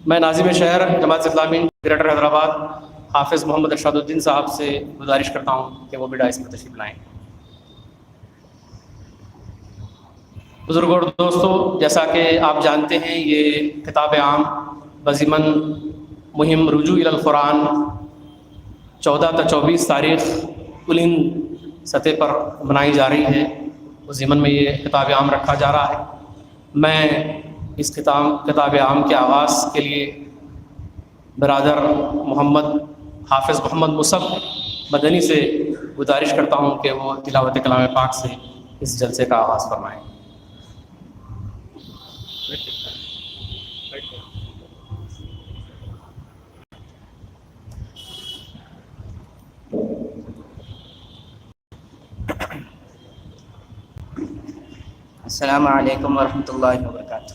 میں ناظم شہر جماعت اسلامی گریٹر حیدرآباد حافظ محمد ارشاد الدین صاحب سے گزارش کرتا ہوں کہ وہ بھی ڈائس میں تشریف لائیں۔ بزرگوں اور دوستو، جیسا کہ آپ جانتے ہیں یہ کتاب عام بضمن مہم رجوع الی القرآن 14 تا 24 تاریخ کل ہند سطح پر منائی جا رہی ہے، اس ضمن میں یہ کتاب عام رکھا جا رہا ہے۔ میں اس کتاب عام کے آغاز کے لیے برادر محمد حافظ محمد مصعب مدنی سے گزارش کرتا ہوں کہ وہ تلاوت کلام پاک سے اس جلسے کا آغاز فرمائیں۔ السلام علیکم ورحمۃ اللہ وبرکاتہ۔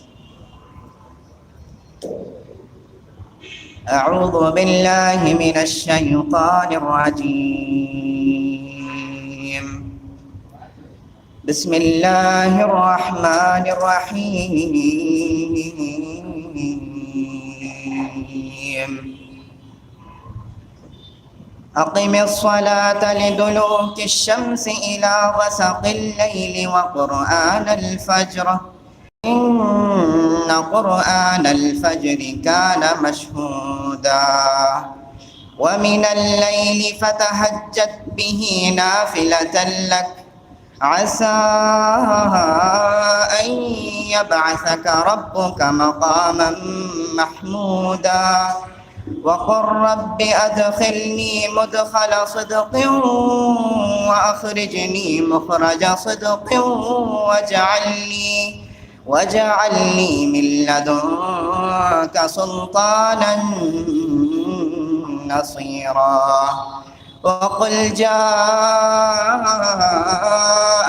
اعوذ باللہ من الشیطان الرجیم، بسم اللہ الرحمن الرحیم، اقم الصلاة لدلوک الشمس الى غسق اللیل وقرآن الفجر ان قرآن الفجر كان مشهودا ومن الليل فتهجد به نافلة لك عسى أن يبعثك ربك مقاما محمودا وقل رب أدخلني مدخل صدق وأخرجني مخرج صدق واجعلني من لدنك سلطانا نصيرا وقل جاء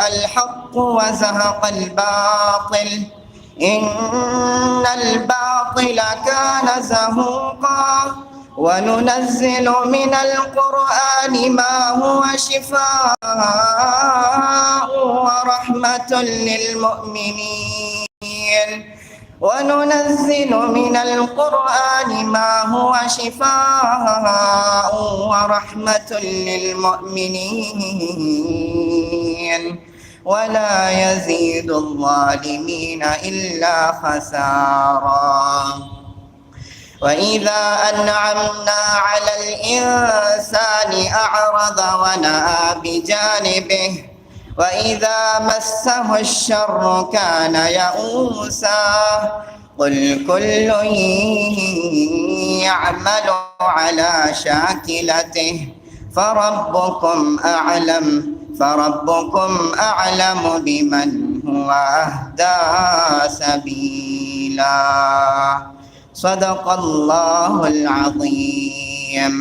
الحق وزهق الباطل إن الباطل كان زهوقا وننزل من القرآن ما هو شفاء ورحمة للمؤمنين وننزل من القرآن ما هو شفاء ورحمة للمؤمنين ولا يزيد الظالمين إلا خسارا وإذا أنعمنا على الإنسان أعرض ونأى بجانبه وإذا مسه الشر كان يئوسا قل كل يعمل على شاكلته فربكم أعلم بمن هو أهدى سبيلا صدق اللہ العظیم۔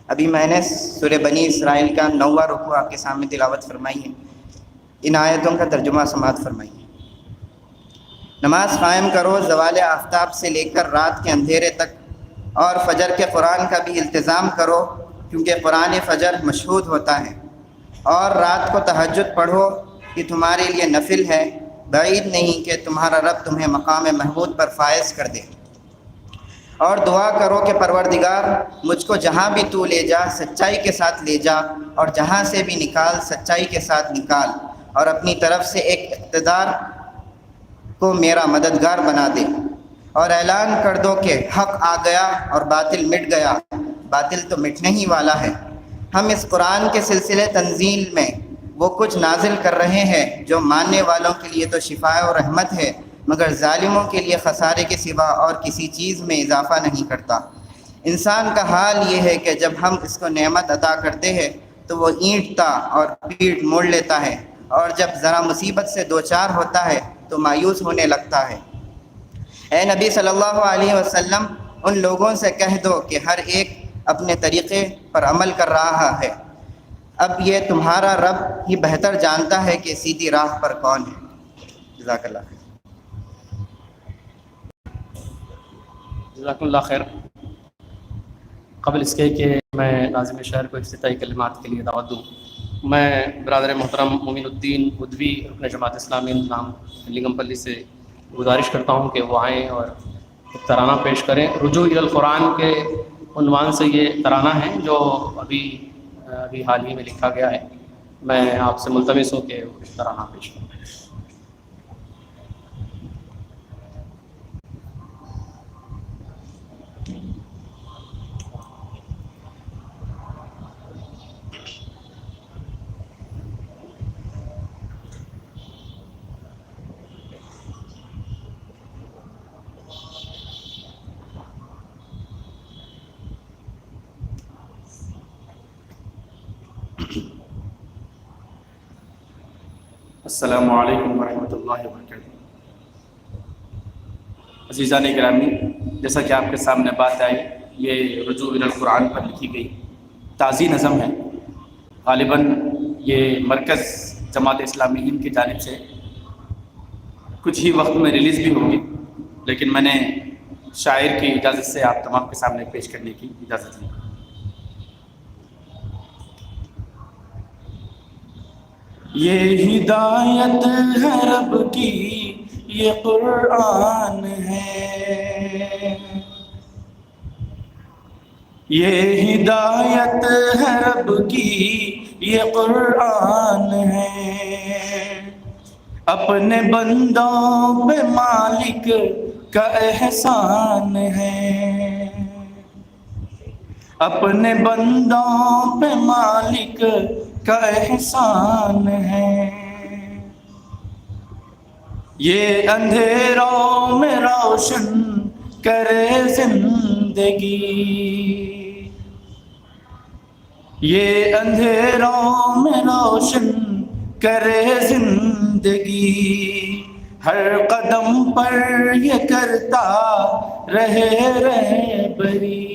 ابھی میں نے سورہ بنی اسرائیل کا 9واں رکوع آپ کے سامنے تلاوت فرمائی ہے، ان آیتوں کا ترجمہ سماعت فرمائیے۔ نماز قائم کرو زوال آفتاب سے لے کر رات کے اندھیرے تک، اور فجر کے قرآن کا بھی التزام کرو کیونکہ قرآن فجر مشہود ہوتا ہے، اور رات کو تہجد پڑھو کہ تمہارے لیے نفل ہے، بعید نہیں کہ تمہارا رب تمہیں مقام محمود پر فائز کر دے، اور دعا کرو کہ پروردگار مجھ کو جہاں بھی تو لے جا سچائی کے ساتھ لے جا، اور جہاں سے بھی نکال سچائی کے ساتھ نکال، اور اپنی طرف سے ایک اقتدار کو میرا مددگار بنا دے، اور اعلان کر دو کہ حق آ گیا اور باطل مٹ گیا، باطل تو مٹنے ہی والا ہے۔ ہم اس قرآن کے سلسلے تنزیل میں وہ کچھ نازل کر رہے ہیں جو ماننے والوں کے لیے تو شفاء و رحمت ہے، مگر ظالموں کے لیے خسارے کے سوا اور کسی چیز میں اضافہ نہیں کرتا۔ انسان کا حال یہ ہے کہ جب ہم اس کو نعمت عطا کرتے ہیں تو وہ اینٹتا اور پیٹ موڑ لیتا ہے، اور جب ذرا مصیبت سے دوچار ہوتا ہے تو مایوس ہونے لگتا ہے۔ اے نبی صلی اللہ علیہ وسلم، ان لوگوں سے کہہ دو کہ ہر ایک اپنے طریقے پر عمل کر رہا ہے، اب یہ تمہارا رب ہی بہتر جانتا ہے کہ سیدھی راہ پر کون ہے۔ جزاک اللہ خیر۔ جزاکم اللہ خیر۔ قبل اس کے کہ میں ناظم شہر کو افتتاحی کلمات کے لیے دعوت دوں، میں برادر محترم مومن الدین ادوی رکن جماعت اسلامی انضمام لنگم پلی سے گزارش کرتا ہوں کہ وہ آئیں اور ایک ترانہ پیش کریں. رجوع الی القرآن کے عنوان سے یہ ترانہ ہے جو ابھی حال ہی میں لکھا گیا ہے. میں آپ سے ملتمس ہوں کہ وہ ترانہ پیش کریں. السلام علیکم ورحمۃ اللہ وبرکاتہ. عزیزان گرامی، جیسا کہ آپ کے سامنے بات آئی، یہ رجوع الی القرآن پر لکھی گئی تازی نظم ہے. غالباً یہ مرکز جماعت اسلامی ہند کی جانب سے کچھ ہی وقت میں ریلیز بھی ہوگی، لیکن میں نے شاعر کی اجازت سے آپ تمام کے سامنے پیش کرنے کی اجازت لی. یہ ہدایت ہے رب کی، یہ قرآن ہے. یہ ہدایت ہے رب کی، یہ قرآن ہے. اپنے بندوں پہ مالک کا احسان ہے. اپنے بندوں پہ مالک کا احسان ہے. یہ اندھیروں میں روشن کرے زندگی. یہ اندھیروں میں روشن کرے زندگی. ہر قدم پر یہ کرتا رہے رہبری.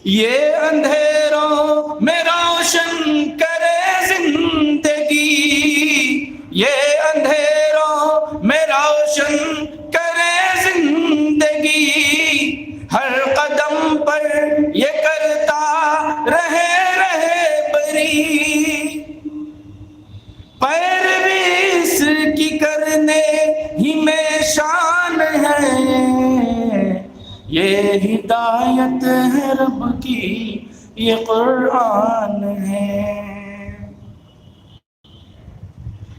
یہ اندھیروں میں روشن کرے زندگی. یہ اندھیروں میں روشن کرے زندگی. ہر قدم پر یہ کرتا رہے بری. پیروی اس کی کرنے ہی میں شان ہے. یہ ہدایت ہے رب کی، یہ قرآن ہے.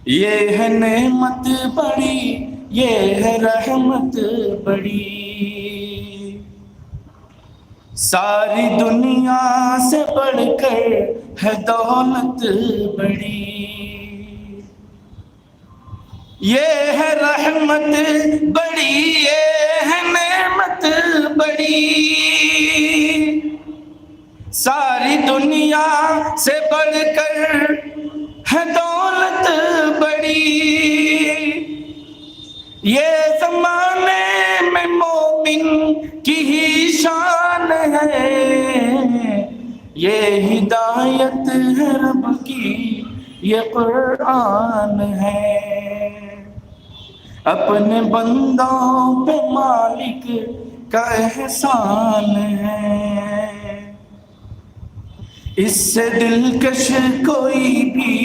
یہ ہے نعمت بڑی، یہ ہے رحمت بڑی. ساری دنیا سے بڑھ کر ہے دولت بڑی. یہ ہے رحمت بڑی، یہ ہے نعمت بڑی. ساری دنیا سے بڑھ کر ہے دولت بڑی. یہ زمانے میں مومن کی ہی شان ہے. یہ ہدایت ہے رب کی، یہ قرآن ہے. اپنے بندوں پہ مالک کا احسان ہے. اس سے دلکش کوئی بھی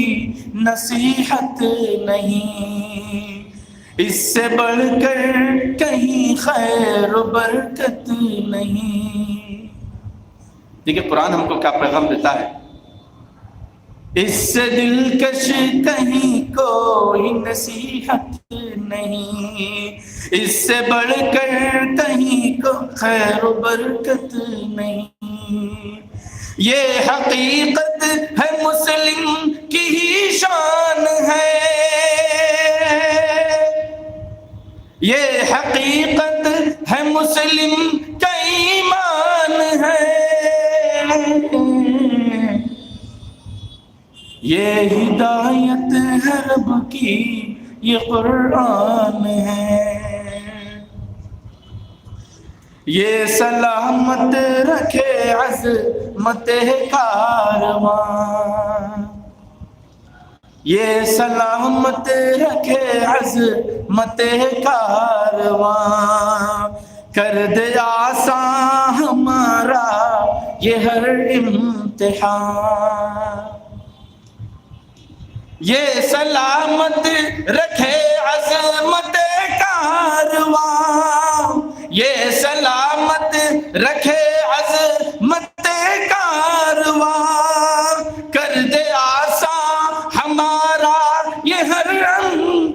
نصیحت نہیں. اس سے بڑھ کر کہیں خیر و برکت نہیں. دیکھیں قرآن ہم کو کیا پیغام دیتا ہے. اس سے دلکش کہیں کوئی نصیحت نہیں. اس سے بڑھ کر کہیں کو خیر و برکت نہیں. یہ حقیقت ہے مسلم کی ہی شان ہے. یہ حقیقت ہے مسلم کا ایمان ہے. یہ ہدایت ہے رب کی، یہ قرآن ہے. یہ سلامت رکھے عظمت کارواں. یہ سلامت رکھے عظمت کارواں. کر دے آسان ہمارا یہ ہر امتحان. یہ سلامت رکھے عظمت کارواں، یہ سلامت رکھے عظمت کارواں، کر دے آسان ہمارا یہ ہر امتحان،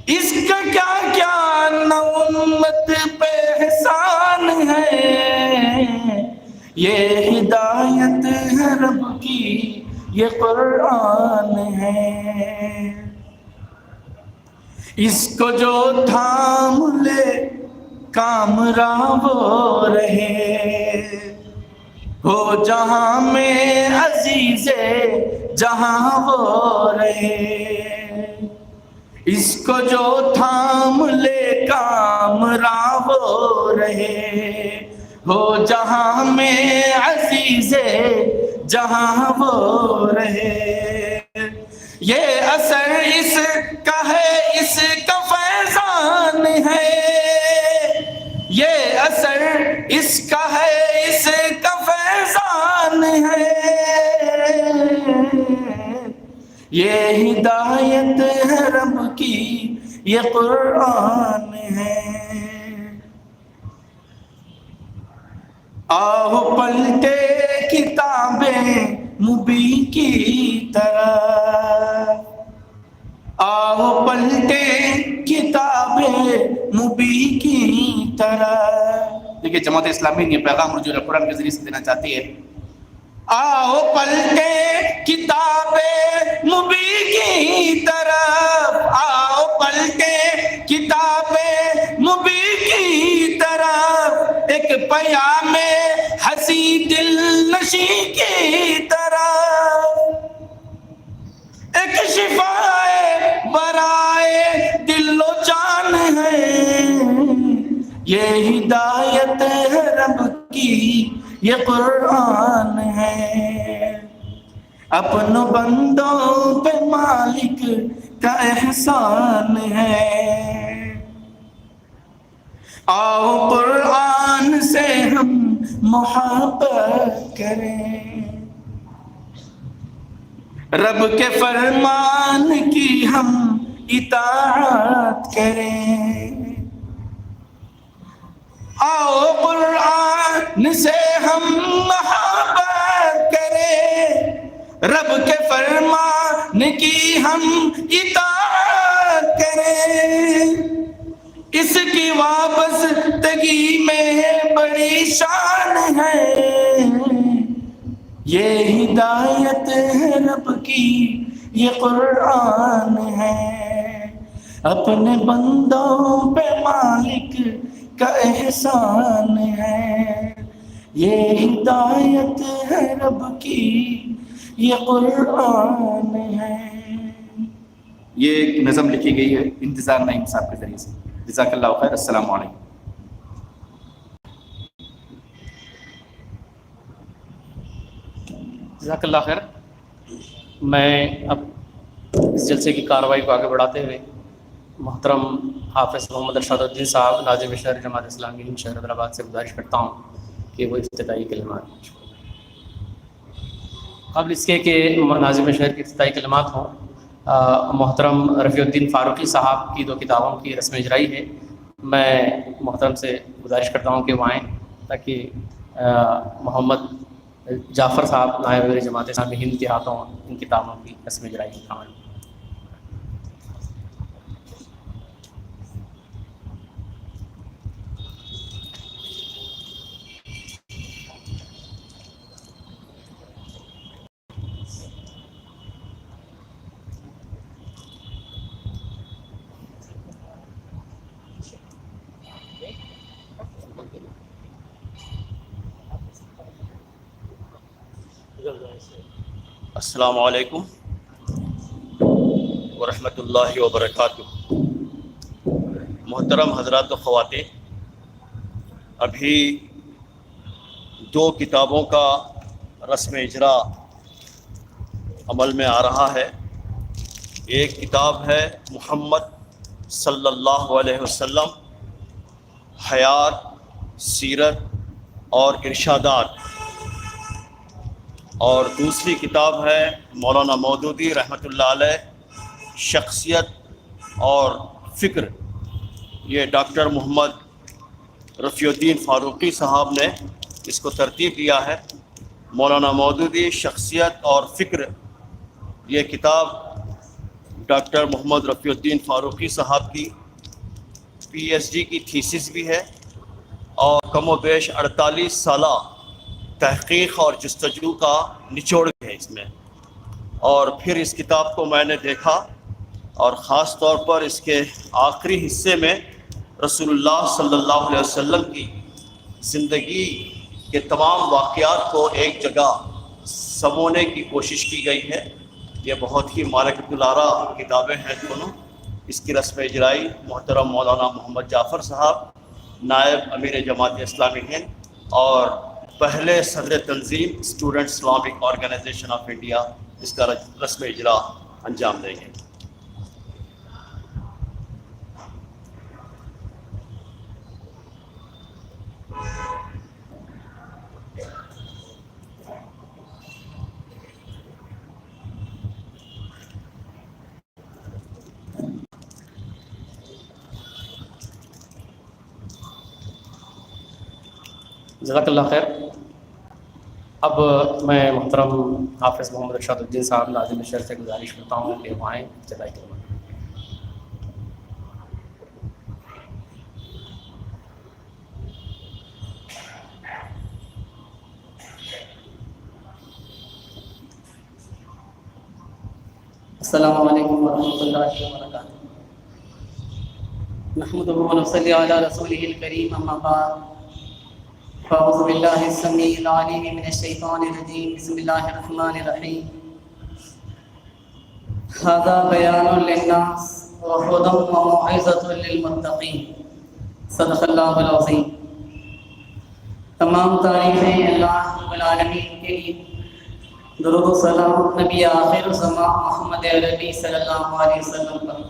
اس کا کیا کیا نہ امت پہ احسان ہے، یہ ہدایت ہے رب کی، یہ قرآن ہے، اس کو جو تھام لے کامراں وہ رہے، ہو جہاں میں عزیز جہاں وہ رہے، اس کو جو تھام لے کامراں وہ رہے، ہو جہاں میں عزیز جہاں وہ رہے، یہ اثر اس کا ہے، اس کا فیضان ہے، یہ اثر اس کا ہے، اس کا فیضان ہے، یہ ہدایت ہے رب کی، یہ قرآن ہے، آؤ پلٹے کتابیں مبین کی طرح، آؤ پلٹے کتابیں مبین کی طرح۔ دیکھیے جماعت اسلامی یہ پیغام رجوع قرآن کے ذریعے سے دینا چاہتی ہے، آؤ پلٹے کتابیں مبین کی طرف، آؤ پلٹے کتابیں مبین کی طرف، ایک پیام ہنسی دل نشی کی طرف، ایک شفائے برائے دل و جان ہے، یہ ہدایت ہے رب کی، یہ قرآن ہے، اپنوں بندوں پہ مالک کا احسان ہے، آؤ قرآن سے ہم محبت کریں، رب کے فرمان کی ہم اطاعت کریں، آؤ قرآن سے ہم محبت کریں، رب کے فرمان کی ہم اطاعت کریں، اس کی وابستگی میں بڑی شان ہے، یہ ہدایت ہے رب کی، یہ قرآن ہے، اپنے بندوں پہ مالک کا احسان ہے، یہ ہدایت ہے رب کی، یہ قرآن ہے۔ یہ ایک نظم لکھی گئی ہے انتظار نعیم صاحب کے ذریعے سے۔ جزاک اللہ خیر، السلام علیکم۔ جزاک اللہ خیر۔ میں اب اس جلسے کی کارروائی کو آگے بڑھاتے ہوئے محترم حافظ محمد ارشاد الدین صاحب ناظم شہر جماعت اسلامی ہند شہر حیدرآباد سے گزارش کرتا ہوں کہ وہ افتتاحی کلمات قبل اس کے کہ ناظم شہر کی افتتاحی کلمات ہوں، محترم رفیع الدین فاروقی صاحب کی 2 کتابوں کی رسم اجرائی ہے، میں محترم سے گزارش کرتا ہوں کہ وہ آئیں تاکہ محمد جعفر صاحب نائب وزیر جماعت اسلامی ہند کے ہاتھوں ان کتابوں کی رسم اجرائی مکمل۔ السلام علیکم ورحمۃ اللہ وبرکاتہ۔ محترم حضرات و خواتین، ابھی 2 کتابوں کا رسم اجرا عمل میں آ رہا ہے۔ ایک کتاب ہے محمد صلی اللہ علیہ وسلم، حیات، سیرت اور ارشادات، اور دوسری کتاب ہے مولانا مودودی رحمۃ اللہ علیہ شخصیت اور فکر. یہ ڈاکٹر محمد رفیع الدین فاروقی صاحب نے اس کو ترتیب دیا ہے. مولانا مودودی شخصیت اور فکر، یہ کتاب ڈاکٹر محمد رفیع الدین فاروقی صاحب کی PhD کی تھیسس بھی ہے اور کم و بیش 48 سالہ تحقیق اور جستجو کا نچوڑ بھی ہے اس میں. اور پھر اس کتاب کو میں نے دیکھا اور خاص طور پر اس کے آخری حصے میں رسول اللہ صلی اللہ علیہ وسلم کی زندگی کے تمام واقعات کو ایک جگہ سمونے کی کوشش کی گئی ہے. یہ بہت ہی مالکۃ الآراء کتابیں ہیں دونوں. اس کی رسم اجرائی محترم مولانا محمد جعفر صاحب، نائب امیر جماعت اسلامی ہند اور پہلے صدر تنظیم student Islamic organisation of India, اس کا رسم اجرا انجام دیں گے. جزاک اللہ خیر. اب میں محترم حافظ محمد ارشاد الدین صاحب ناظم شہر سے گزارش کرتا ہوں کہ وہ آئیں ابتدائی کلمہ. السلام علیکم ورحمۃ اللہ وبرکاتہ. نحمده ونصلی علی رسولہ الکریم، اما بعد فاعوذ باللہ السمیع العلیم من الشیطان الرجیم، بسم اللہ الرحمن الرحیم. ھذا بیان للناس وہدی وموعظۃ للمتقین. صدق اللہ العظیم. تمام تعریفیں اللہ رب العالمین کے لیے، درود و سلام نبی آخر الزمان محمد عربی صلی اللہ علیہ وسلم پر.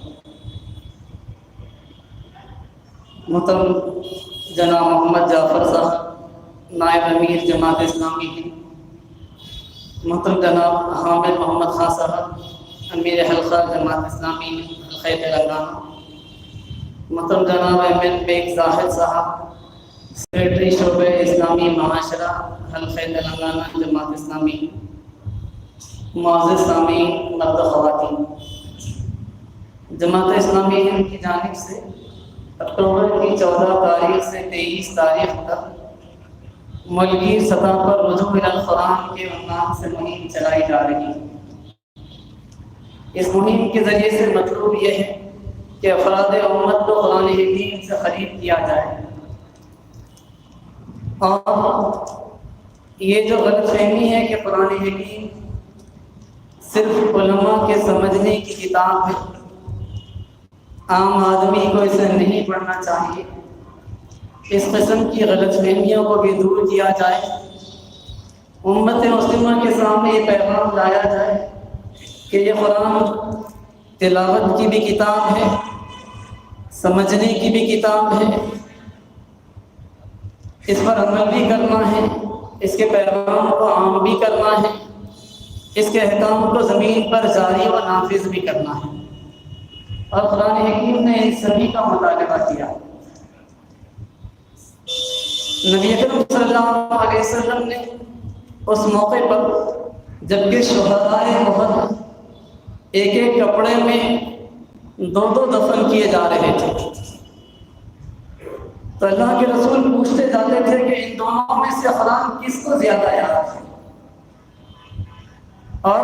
محترم جناب محمد جعفر صاحب نائب امیر جماعت اسلامی ہیں، محترم جناب حامد محمد خان صاحب امیر حلقہ جماعت اسلامی حلقہ تلنگانہ، محترم جناب احمد بیگ زاہد صاحب سیکرٹری شعبہ اسلامی معاشرہ حلقہ تلنگانہ جماعت اسلامی، معزز سامعین مرد و خواتین، جماعت اسلامی ہند کی جانب سے اکتوبر کی 14 تاریخ سے 23 تاریخ تک ملکی سطح پر رجوع الی القرآن کے عنوان سے مہم چلائی جا رہی ہے. اس مہم کے ذریعے سے مطلوب یہ ہے کہ افراد امت کو قرآن حکیم سے قریب کیا جائے، اور یہ جو غلط فہمی ہے کہ قرآن حکیم صرف علماء کے سمجھنے کی کتاب ہے، عام آدمی کو اسے نہیں پڑھنا چاہیے، اس قسم کی غلط فہمیوں کو بھی دور کیا جائے. امت مسلمہ کے سامنے یہ پیغام لایا جائے کہ یہ قرآن تلاوت کی بھی کتاب ہے، سمجھنے کی بھی کتاب ہے، اس پر عمل بھی کرنا ہے، اس کے پیغام کو عام بھی کرنا ہے، اس کے احکام کو زمین پر جاری و نافذ بھی کرنا ہے. اور قرآن حکیم نے ان سبھی کا مطالبہ کیا. نبی اکرم صلی اللہ علیہ وسلم نے اس موقع پر جبکہ شہدائے احد ایک ایک کپڑے میں 2 دفن کیے جا رہے تھے، تو اللہ کے رسول پوچھتے جاتے تھے کہ ان دونوں میں سے قرآن کس کو زیادہ یاد ہے، اور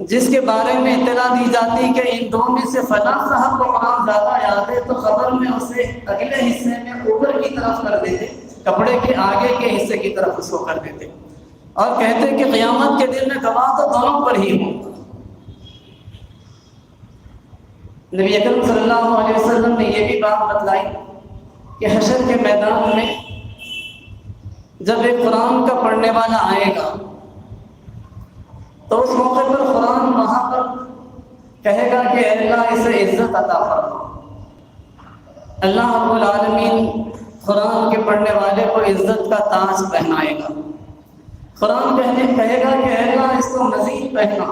جس کے بارے میں اطلاع دی جاتی کہ ان دو میں سے فلاں صاحب کو قرآن زیادہ یاد ہے، تو خبر میں اسے اگلے حصے میں اوپر کی طرف کر دیتے، کپڑے کے آگے کے حصے کی طرف اس کو کر دیتے، اور کہتے کہ قیامت کے دن میں گواہ تو دونوں پر ہی ہوں. نبی اکرم صلی اللہ علیہ وسلم نے یہ بھی بات بتلائی کہ حشر کے میدان میں جب ایک قرآن کا پڑھنے والا آئے گا تو اس موقع پر قرآن وہاں پر کہے گا کہ اے اللہ اسے عزت عطا فرما. اللہ رب العالمین قرآن کے پڑھنے والے کو عزت کا تاج پہنائے گا. قرآن کہے گا کہ اے اللہ اس کو مزید پہنا،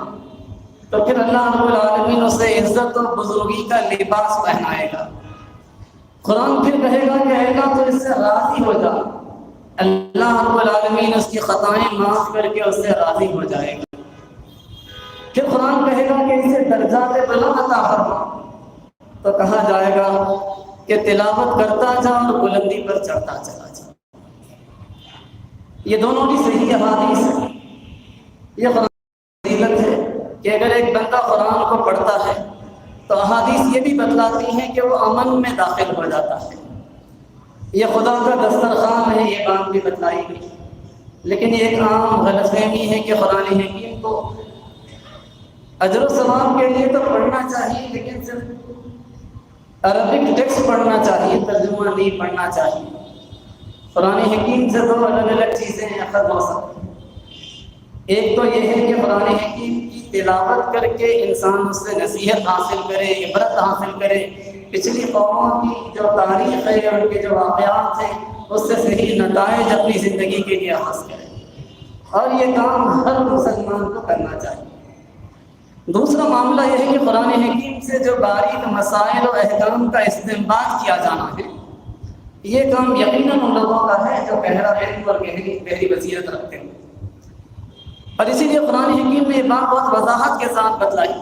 تو پھر اللہ رب العالمین اسے عزت و بزرگی کا لباس پہنائے گا۔ قرآن پھر کہے گا کہ اے اللہ تو اس سے راضی ہو جا، اللہ رب العالمین اس کی خطائیں معاف کر کے اس سے راضی ہو جائے گا۔ پھر قرآن کہے گا کہ اسے درجات بلند عطا فرما، تو کہا جائے گا کہ تلاوت کرتا جا اور بلندی پر چڑھتا چلا جا۔ یہ دونوں بھی صحیح احادیث ہیں۔ یہ قرآن کی فضیلت ہے کہ اگر ایک بندہ قرآن کو پڑھتا ہے تو احادیث یہ بھی بتلاتی ہیں کہ وہ امن میں داخل ہو جاتا ہے۔ یہ خدا کا دسترخوان ہے، یہ بات بھی بتلائی گئی۔ لیکن یہ ایک عام غلط فہمی ہے کہ قرآن حکیم کو اجر و ثواب کے لیے تو پڑھنا چاہیے، لیکن صرف عربک ٹیکسٹ پڑھنا چاہیے، ترجمہ نہیں پڑھنا چاہیے۔ قرآن حکیم سے دو الگ الگ چیزیں اخذ ہو سکتی ہیں۔ ایک تو یہ ہے کہ قرآن حکیم کی تلاوت کر کے انسان اس سے نصیحت حاصل کرے، عبرت حاصل کرے، پچھلی قوموں کی جو تاریخ ہے، ان کے جو واقعات ہیں، اس سے صحیح نتائج اپنی زندگی کے لیے حاصل کرے، اور یہ کام ہر مسلمان کو کرنا چاہیے۔ دوسرا معاملہ یہ ہے کہ قرآن حکیم سے جو باریک مسائل و احکام کا استنباط کیا جانا ہے، یہ کام یقیناً ان لوگوں کا ہے جو گہرا علم اور گہری بصیرت رکھتے ہیں۔ اور اسی لیے قرآن حکیم نے یہ بات بہت وضاحت کے ساتھ بتلائی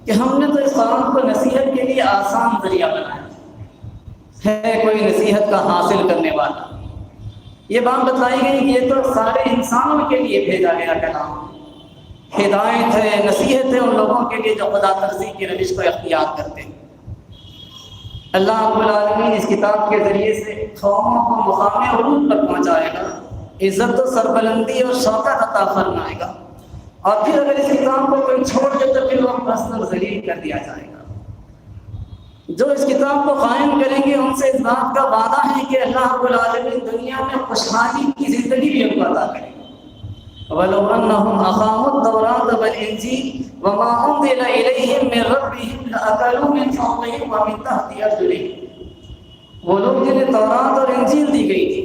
کہ ہم نے تو اس قرآن کو نصیحت کے لیے آسان ذریعہ بنایا ہے، کوئی نصیحت کا حاصل کرنے والا۔ یہ بات بتلائی گئی کہ یہ تو سارے انسانوں کے لیے بھیجا گیا کلام، ہدایت ہے، نصیحت ہے ان لوگوں کے لیے جو خدا ترسی کی روش کو اختیار کرتے ہیں۔ اللہ رب العالمین اس کتاب کے ذریعے سے قوموں کو مقام عروج پر پہنچائے گا، عزت و سربلندی اور شوکت عطا فرمائے گا، اور پھر اگر اس کتاب کو کوئی چھوڑ دے تو پھر وہ پست اور ذلیل کر دیا جائے گا۔ جو اس کتاب کو قائم کریں گے ان سے اس بات کا وعدہ ہے کہ اللہ رب العالمین دنیا میں خوشحالی کی زندگی بھی ان کو عطا کرے گا۔ وَلَوْ أَنَّهُمْ أَقَامُوا التَّوْرَاةَ وَالْإِنْجِيلَ وَمَا أُنزِلَ إِلَيْهِمْ مِنْ رَبِّهِمْ لَأَكَلُوا مِنْ فَوْقِهِمْ وَمِنْ تَحْتِ أَرْجُلِهِمْ۔ وہ لوگ جنہیں تورات اور انجیل دی گئی تھی،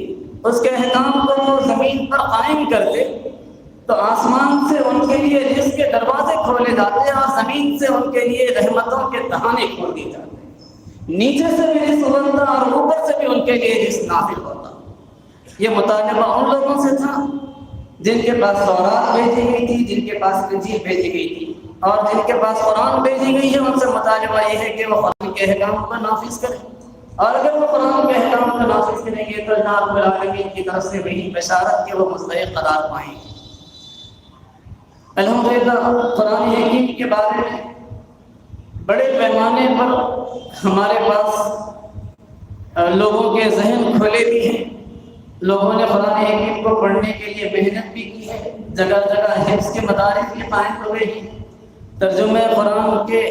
اس کے احکام کو وہ زمین پر قائم کرتے تو آسمان سے ان کے لیے رزق کے دروازے کھولے جاتے اور زمین سے ان کے لیے رحمتوں کے دہانے کھول دیے جاتے، نیچے سے بھی رزق ہوتا اور اوپر سے بھی ان کے لیے رزق نازل ہوتا۔ یہ مطالبہ ان لوگوں سے تھا جن کے پاس تورات بھیجی گئی تھی، جن کے پاس انجیل بھیجی گئی تھی، اور جن کے پاس قرآن بھیجی گئی ہے ان سے مطالبہ یہ ہے کہ وہ قرآن کے احکام کو نافذ کریں، اور اگر وہ قرآن کے احکام کو نافذ کریں گے تو اللہ رب العالمین کی طرف سے وہی بشارت کہ وہ مستحق قرار پائیں گے۔ الحمدللہ قرآن حکیم کے بارے میں بڑے پیمانے پر ہمارے پاس لوگوں کے ذہن کھلے بھی ہیں، لوگوں نے قرآن حکیم کو پڑھنے کے لیے محنت بھی کی ہے، جگہ جگہ حفظ کے مدارس بھی قائم ہوئے ہیں، ترجمہ قرآن کے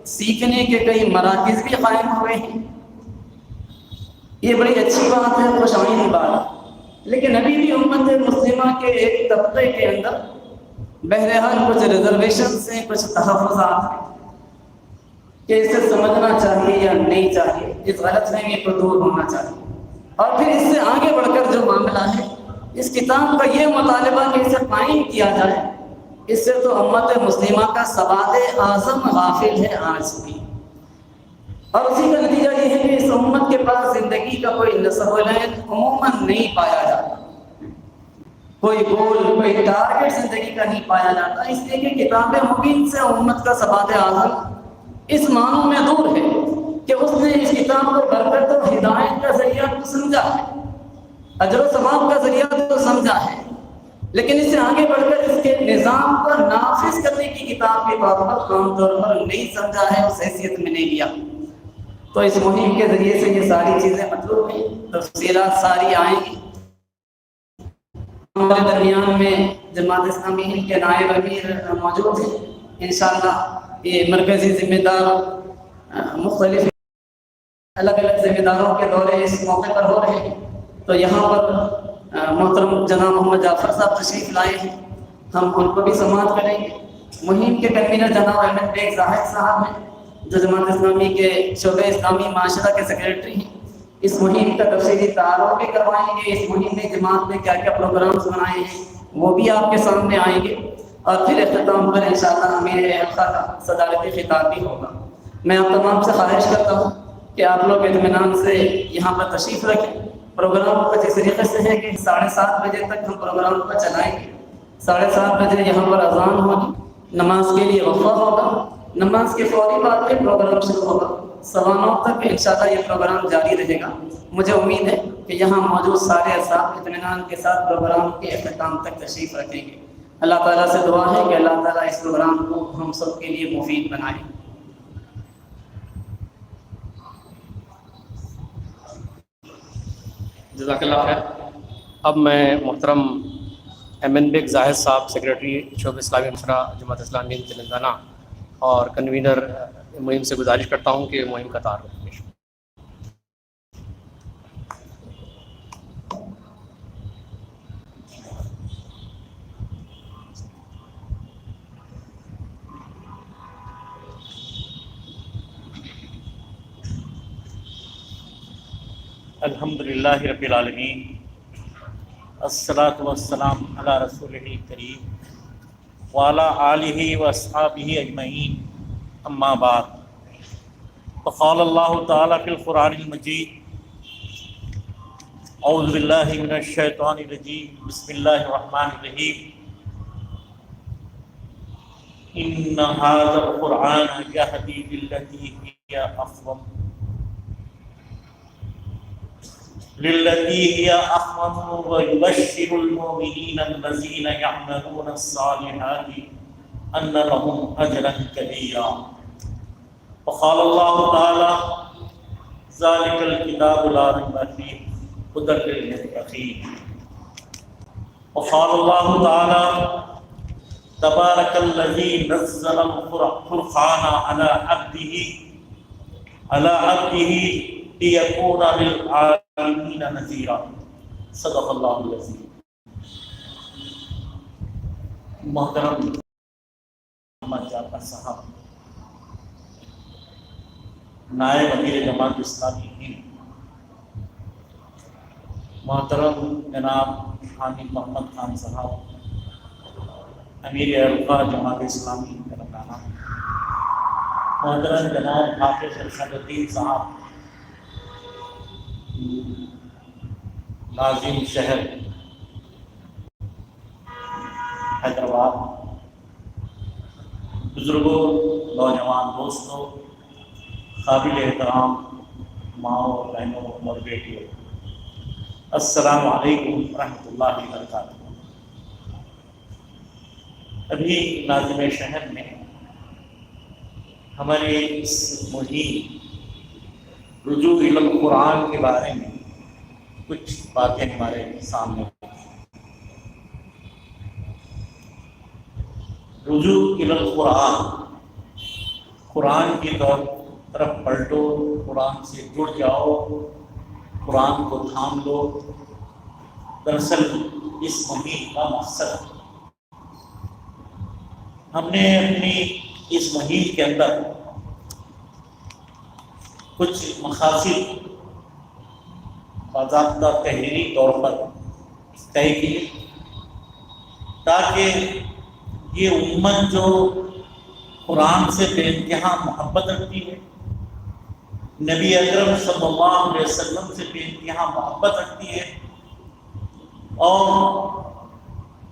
سیکھنے کے کئی مراکز بھی قائم ہوئے ہیں۔ یہ بڑی اچھی بات ہے، خوش آئند بات ہے، لیکن ابھی بھی امت مسلمہ کے ایک طبقے کے اندر بہرحال کچھ ریزرویشنز ہیں، کچھ تحفظات ہیں کہ اسے سمجھنا چاہیے یا نہیں چاہیے، اس غلط فہمی کو دور ہونا چاہیے۔ اور پھر اس سے آگے بڑھ کر جو معاملہ ہے، اس کتاب کا یہ مطالبہ کہ اسے قائم کیا جائے، اس سے تو امت مسلمہ کا سواد اعظم غافل ہے آج بھی، اور اسی کا نتیجہ یہ ہے کہ اس امت کے پاس زندگی کا کوئی نصب العین عموماً نہیں پایا جاتا، کوئی گول، کوئی ٹارگٹ زندگی کا نہیں پایا جاتا، اس لیے کہ کتاب مبین سے امت کا سواد اعظم اس معنوں میں دور ہے کہ اس نے اس کتاب کو برکت و ہدایت کا ذریعہ تو سمجھا ہے، اجر و ثواب کا ذریعہ تو سمجھا ہے، لیکن اس سے آگے بڑھ کر اس کے نظام کو نافذ کرنے کی کتاب کے طور پر عام طور پر نہیں سمجھا ہے، اس حیثیت میں نہیں لیا۔ تو اس مہم کے ذریعے سے یہ ساری چیزیں مطلوب ہیں، تفصیلات ساری آئیں گی۔ ہمارے درمیان میں جماعت اسلامی ہند کے نائب امیر موجود ہیں، انشاءاللہ یہ مرکزی ذمہ دار مختلف الگ الگ ذمہ داروں کے دورے اس موقع پر ہو رہے ہیں، تو یہاں پر محترم جناب محمد جعفر صاحب تشریف لائے ہیں، ہم ان کو بھی سماعت کریں گے۔ مہم کے کنوینر جناب احمد بیگ زاہد صاحب ہیں جو جماعت اسلامی کے شعبہ اسلامی معاشرہ کے سیکریٹری ہیں، اس مہم کا تفصیلی تعارف بھی کروائیں گے، اس مہم میں جماعت نے کیا کیا پروگرامز بنائے ہیں، وہ بھی آپ کے سامنے آئیں گے، اور پھر اختتام پر انشاءاللہ امیر حلقہ کا صدارتی خطاب بھی ہوگا۔ میں آپ تمام سے خواہش کرتا ہوں کہ آپ لوگ اطمینان سے یہاں پر تشریف رکھیں۔ پروگرام کچھ اس طریقے سے ہے کہ 7:30 بجے تک ہم پروگرام کو چلائیں گے۔ 7:30 بجے یہاں پر اذان ہوگی، نماز کے لیے وقفہ ہوگا، نماز کے فوری بعد پھر پروگرام شروع ہوگا۔ 9:15 تک انشاءاللہ یہ پروگرام جاری رہے گا۔ مجھے امید ہے کہ یہاں موجود سارے اساتذہ اطمینان کے ساتھ پروگرام کے اختتام تک تشریف رکھیں گے۔ اللہ تعالیٰ سے دعا ہے کہ اللہ تعالیٰ اس پروگرام کو ہم سب کے لیے مفید بنائے۔ جزاک اللہ خیر۔ اب میں محترم MN بیگ زاہد صاحب، سیکریٹری شعبہ اسلامی مشورہ جماعت اسلامی تلنگانہ اور کنوینر مہم سے گزارش کرتا ہوں کہ مہم کا تعارف پیش کریں۔ الحمدللہ رب العالمین، الصلاۃ والسلام علی رسولہ الکریم وعلی آلہ واصحابہ اجمعین، اما بعد۔ فقال اللہ تعالی فی القرآن المجید، اعوذ باللہ من الشیطان الرجیم، بسم اللہ الرحمن الرحیم، ان ھذا القرآن یہدی للتی ہی اقوم ويبشر المؤمنين الذين يعملون الصالحات أن لهم أجرا كبيرا۔ وقال الله تعالى ذلك الكتاب لا ريب فيه هدى للمتقين۔ وقال الله تعالى تبارك الذي نزل الفرقان على عبده ليكون للعالمین نذیرا۔ صدق اللہ العظیم۔ محترم محمد جعفر صاحب، نائب امیر جماعت اسلامی ہند، محترم جناب حامد محمد خان صاحب، امیر حلقہ جماعت اسلامی تلنگانہ، محترم جناب حافظ ارشاد الدین صاحب، ناظم شہر حیدرآباد، بزرگوں، نوجوان دوستوں، قابل احترام ماؤں، بہنوں اور بیٹیوں، السلام علیکم ورحمۃ اللہ وبرکاتہ۔ ابھی ناظم شہر میں ہمارے اس مہم رجوع الی القرآن کے بارے میں کچھ باتیں ہمارے سامنے۔ رجوع الی القرآن، قرآن کی طرف پلٹو، قرآن سے جڑ جاؤ، قرآن کو تھام لو۔ دراصل اس مہم کا مقصد، ہم نے اپنی اس مہم کے اندر کچھ مقاصد باضابطہ تحریری طور پر طے کیے، تاکہ یہ امت جو قرآن سے بے انتہا محبت رکھتی ہے، نبی اکرم صلی اللہ علیہ وسلم سے بے انتہا محبت رکھتی ہے، اور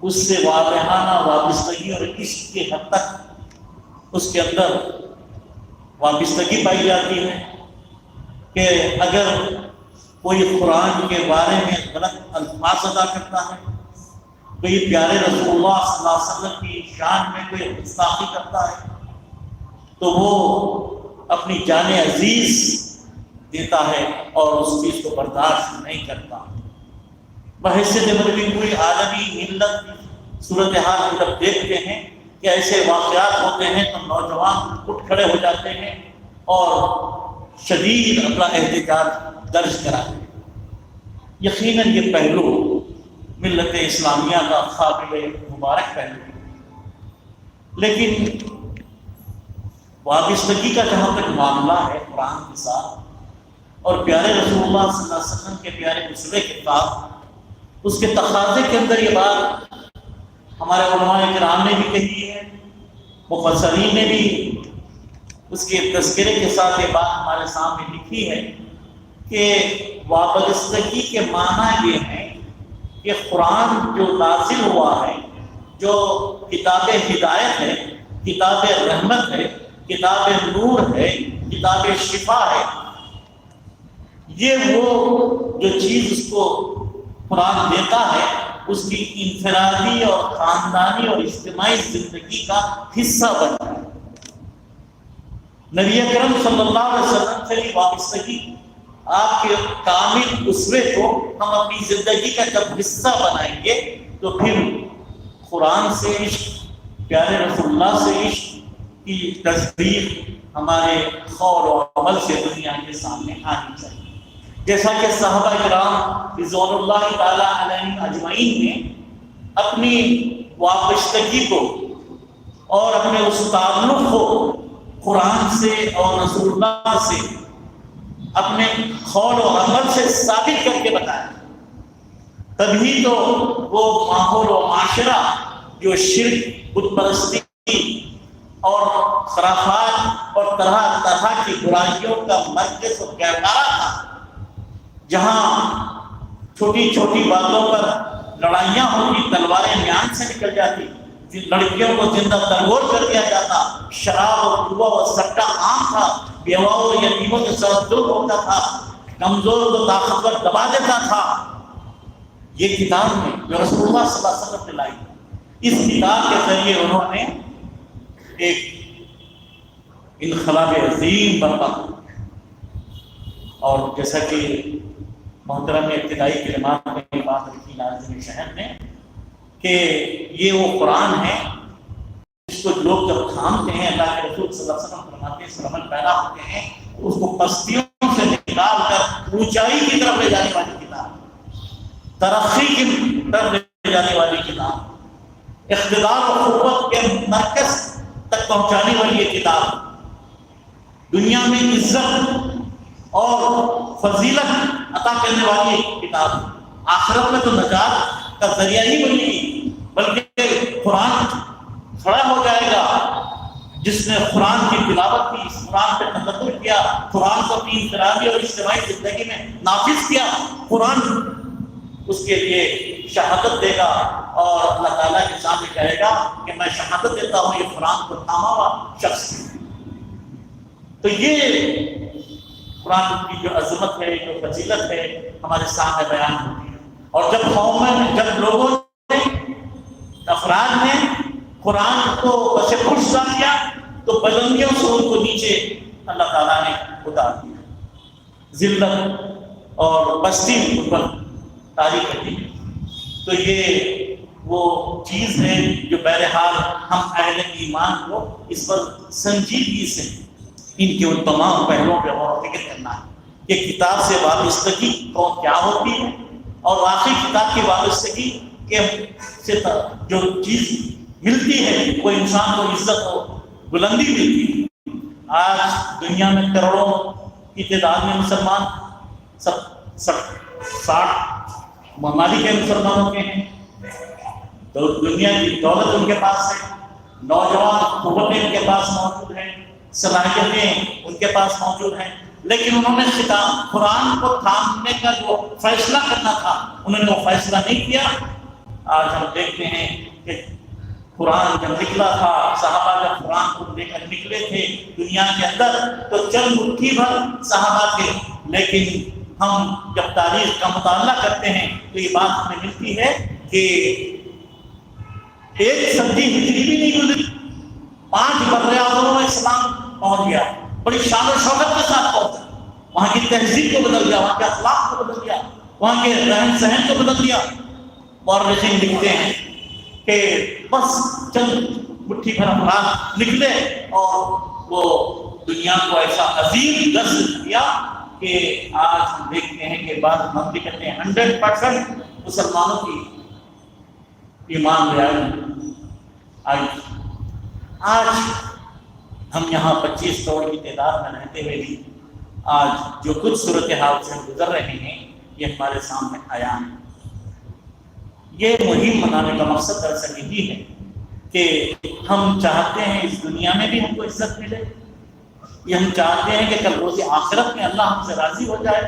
اس سے واضحانہ وابستگی اور عشق کی حد تک اس کے اندر وابستگی پائی جاتی ہے کہ اگر کوئی قرآن کے بارے میں غلط الفاظ ادا کرتا ہے، کوئی پیارے رسول اللہ صلی اللہ علیہ وسلم کی شان میں کوئی گستاخی کرتا ہے، تو وہ اپنی جان عزیز دیتا ہے اور اس چیز کو برداشت نہیں کرتا۔ بحیثیت مدنی کوئی عالمی ملت صورتحال کو جب دیکھتے ہیں کہ ایسے واقعات ہوتے ہیں تو نوجوان اٹھ کھڑے ہو جاتے ہیں اور شدید اپنا احتجاج درج کراتے ہیں۔ یقیناً یہ پہلو ملت اسلامیہ کا قابل مبارک پہلو ہے، لیکن وابستگی کا جہاں تک معاملہ ہے قرآن کے ساتھ اور پیارے رسول اللہ صلی اللہ علیہ وسلم کے پیارے اسوے کے ساتھ، اس کے تقاضے کے اندر یہ بات ہمارے علماء کرام نے بھی کہی ہے، مفسرین نے بھی اس کے تذکرے کے ساتھ یہ بات ہمارے سامنے لکھی ہے کہ وابستگی کے معنی یہ ہے کہ قرآن جو نازل ہوا ہے، جو کتاب ہدایت ہے، کتاب رحمت ہے، کتاب نور ہے، کتاب شفا ہے، یہ وہ جو چیز اس کو قرآن دیتا ہے اس کی انفرادی اور خاندانی اور اجتماعی زندگی کا حصہ بنتا ہے۔ نبی اکرم صلی اللہ علیہ وسلم سے وابستگی، آپ کے کامل اسوے کو ہم اپنی زندگی کا جب حصہ بنائیں گے تو پھر قرآن سے عشق، پیارے رسول اللہ سے عشق کی تصدیق ہمارے قول و عمل سے دنیا کے سامنے آنی چاہیے۔ جیسا کہ صحابہ کرام رضوان اللہ تعالیٰ علیہم اجمعین نے اپنی وابستگی کو اور اپنے اس تعلق کو قرآن سے اور رسول اللہ سے اپنے قول و عمل سے ثابت کر کے بتایا، تبھی تو وہ ماحول و معاشرہ جو شرک، بت پرستی اور خرافات اور طرح طرح کی برائیوں کا مرکز و گہوارہ تھا، جہاں چھوٹی چھوٹی باتوں پر لڑائیاں ہوتی، تلواریں میان سے نکل جاتی، لڑکیوں کو زندہ تربور کر دیا جاتا، شراب اور جوا اور سٹا عام تھا، بیواؤں اور یتیموں کے ساتھ ظلم ہوتا تھا، کمزور کو طاقتور دبا دیتا تھا۔ یہ کتاب میں جو رسول اللہ صلی اللہ علیہ وسلم نے لائی، اس کتاب کے ذریعے انہوں نے ایک انقلاب عظیم برپا کیا۔ اور جیسا کہ محترم نے ابتدائی کلمات میں یہ بات رکھی ناظرین شہر نے کہ یہ وہ قرآن ہے جس کو لوگ جب تھامتے ہیں، اللہ کے رسول صلی اللہ علیہ وسلم فرماتے ہیں اس پر عمل پیدا ہوتے ہیں، اس کو پستیوں سے نکال کر اونچائی کی طرف لے جانے والی کتاب، ترقی کی طرف لے جانے والی کتاب، اقتدار و قوت کے مرکز تک پہنچانے والی یہ کتاب، دنیا میں عزت اور فضیلت عطا کرنے والی کتاب، آخرت میں تو نجات کا ذریعہ ہی بنے گی، بلکہ قرآن کھڑا ہو جائے گا جس نے قرآن کی تلاوت کی، اس قرآن پہ تدبر کیا، قرآن کو اپنی انفرادی اور اجتماعی زندگی میں نافذ کیا، قرآن اس کے لیے شہادت دے گا اور اللہ تعالیٰ کے سامنے کہے گا کہ میں شہادت دیتا ہوں یہ قرآن کو تھاما ہوا شخص۔ تو یہ قرآن کی جو عظمت ہے، جو فضیلت ہے، ہمارے سامنے بیان ہوتی ہے۔ اور جب قوم میں، جب لوگوں نے، افراد نے قرآن کو بس خوش کیا تو بلندیوں سے ان کو نیچے اللہ تعالیٰ نے اتار دیا، ذلت اور پستی ان پر طاری کر دی۔ تو یہ وہ چیز ہے جو بہرحال ہم اہل ایمان کو اس پر سنجیدگی سے ان کے ان تمام پہلوؤں پہ غور و فکر کرنا ہے کہ کتاب سے وابستگی کون کیا ہوتی ہے، اور واقعی کتاب کی وابستگی کے سے جو چیز ملتی ہے وہ انسان کو عزت و بلندی ملتی ہے۔ آج دنیا میں کروڑوں کی تعداد میں مسلمان، 60 ممالک ہیں مسلمانوں کے ہیں، تو دنیا کی دولت ان کے پاس ہے، نوجوان قوتیں ان کے پاس موجود ہیں، صلاحیتیں ان کے پاس موجود ہیں، لیکن انہوں نے قرآن کو تھامنے کا جو فیصلہ کرنا تھا انہوں نے وہ فیصلہ نہیں کیا۔ آج ہم دیکھتے ہیں کہ قرآن جب نکلا تھا، صحابہ جب قرآن کو لے کر نکلے تھے دنیا کے اندر تو چند مٹھی بھر صحابہ تھے، لیکن ہم جب تاریخ کا مطالعہ کرتے ہیں تو یہ بات ہمیں ملتی ہے کہ ایک صدی ہجری بھی نہیں گزری، 5 براعظموں میں اسلام پہنچ گیا، بڑی شان و شوکت کے ساتھ پہنچا، وہاں کی تہذیب کو بدل دیا، وہاں کے اخلاق کو بدل دیا، وہاں کے رہن سہن کو بدل دیا۔ مورخین لکھتے ہیں کہ بس چند مٹھی بھر افراد نکلے اور وہ دنیا کو ایسا عظیم غزو کیا کہ آج ہم دیکھتے ہیں کہ بعض مملکتیں 100% مسلمانوں کی ایمان لے آئی۔ آج ہم یہاں 25 کروڑ کی تعداد میں رہتے ہوئے بھی آج جو کچھ صورتحال سے گزر رہے ہیں یہ ہمارے سامنے آیا ہے۔ یہ مہم منانے کا مقصد دراصل یہی ہے کہ ہم چاہتے ہیں اس دنیا میں بھی ہم کو عزت ملے، یہ ہم چاہتے ہیں کہ کل روز آخرت میں اللہ ہم سے راضی ہو جائے،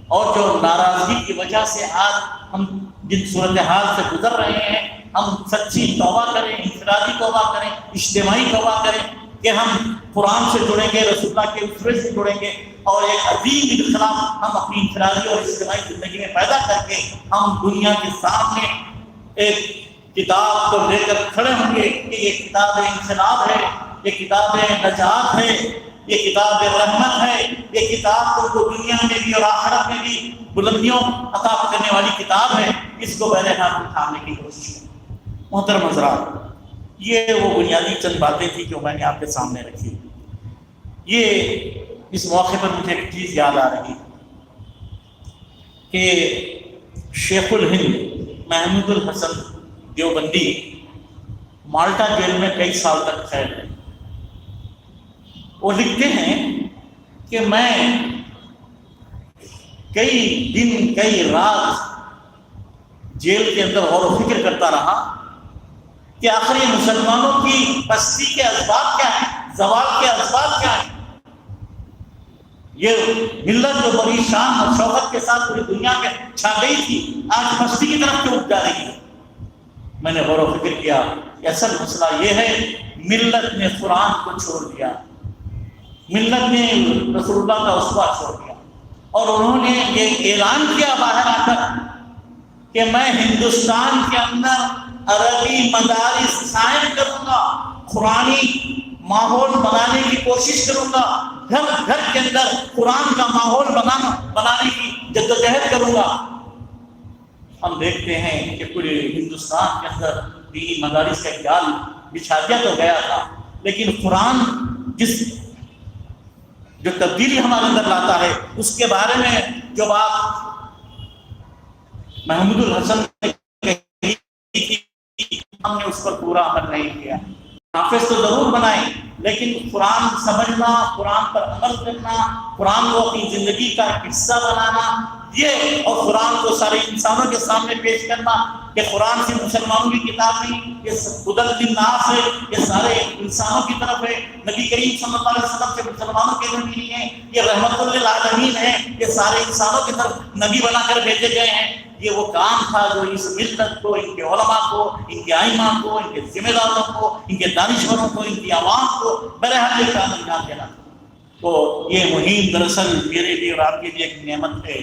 اور جو ناراضگی کی وجہ سے آج ہم جن صورتحال سے گزر رہے ہیں ہم سچی توبہ کریں، انفرادی توبہ کریں، اجتماعی توبہ کریں کہ ہم قرآن سے جڑیں گے، رسول اللہ کے اسوے سے جڑیں گے، اور ایک عظیم انقلاب ہم اپنی انفرادی اور اجتماعی زندگی میں پیدا کر کے ہم دنیا کے سامنے ایک کتاب کو لے کر کھڑے ہوں گے کہ یہ کتاب انقلاب ہے، یہ کتاب نجات ہے، یہ کتاب رحمت ہے، یہ کتاب کو دنیا میں بھی اور آخرت میں بھی بلندیوں عطا کرنے والی کتاب ہے، اس کو بہرحال اٹھانے کی کوشش ہے۔ محترم حضرات، یہ وہ بنیادی چند باتیں تھیں جو میں نے آپ کے سامنے رکھی۔ یہ اس موقع پر مجھے ایک چیز یاد آ رہی کہ شیخ الہند محمود الحسن دیوبندی مالٹا جیل میں کئی سال تک قید رہے۔ وہ لکھتے ہیں کہ میں کئی دن کئی رات جیل کے اندر غور و فکر کرتا رہا کہ آخر یہ مسلمانوں کی پستی کے اسباب کیا ہیں، زوال کے اسباب کیا ہیں، یہ ملت جو بڑی شان اور شوکت کے ساتھ پوری دنیا میں چھا گئی تھی آج پستی کی طرف کیوں جا رہی ہے۔ میں نے غور و فکر کیا کہ اصل مسئلہ یہ ہے ملت نے قرآن کو چھوڑ دیا، ملت نے رسول اللہ کا اسوہ چھوڑ دیا، اور انہوں نے یہ اعلان کیا باہر آ کر کہ میں ہندوستان کے اندر عربی مدارس قائم کروں گا، قرآنی ماحول بنانے کی کوشش کروں گا، گھر گھر کے اندر قرآن کا ماحول بنانے کی جدوجہد کروں گا۔ ہم دیکھتے ہیں کہ پورے ہندوستان کے اندر دینی مدارس کا جال بچھا دیا تو گیا تھا، لیکن قرآن جو تبدیلی ہمارے اندر لاتا ہے اس کے بارے میں جو بات محمود الحسن نے کہی تھی ہم نے اس پر پورا عمل نہیں کیا۔ حافظ تو ضرور بنائیں، لیکن قرآن سمجھنا، قرآن پر عمل کرنا، قرآن کو اپنی زندگی کا ایک حصہ بنانا، یہ اور قرآن کو سارے انسانوں کے سامنے پیش کرنا کہ قرآن صرف مسلمانوں کی کتاب نہیں، یہ ہدی للناس ہے، یہ سارے انسانوں کی طرف ہے، نبی کریم صلی اللہ علیہ وسلم سے مسلمانوں کے لیے نہیں ہے، یہ رحمت للعالمین ہے، یہ سارے انسانوں کی طرف نبی بنا کر بھیجے گئے ہیں۔ یہ وہ کام تھا جو اس ملت کو، ان کے علماء کو، ان کے ائمہ کو، ان کے ذمہ داروں کو، ان کے دانشوروں کو، ان کی عوام کو بہرحال یہ کام انجام دینا تھا۔ تو یہ مہم دراصل میرے لیے اور آپ کے لیے ایک نعمت ہے،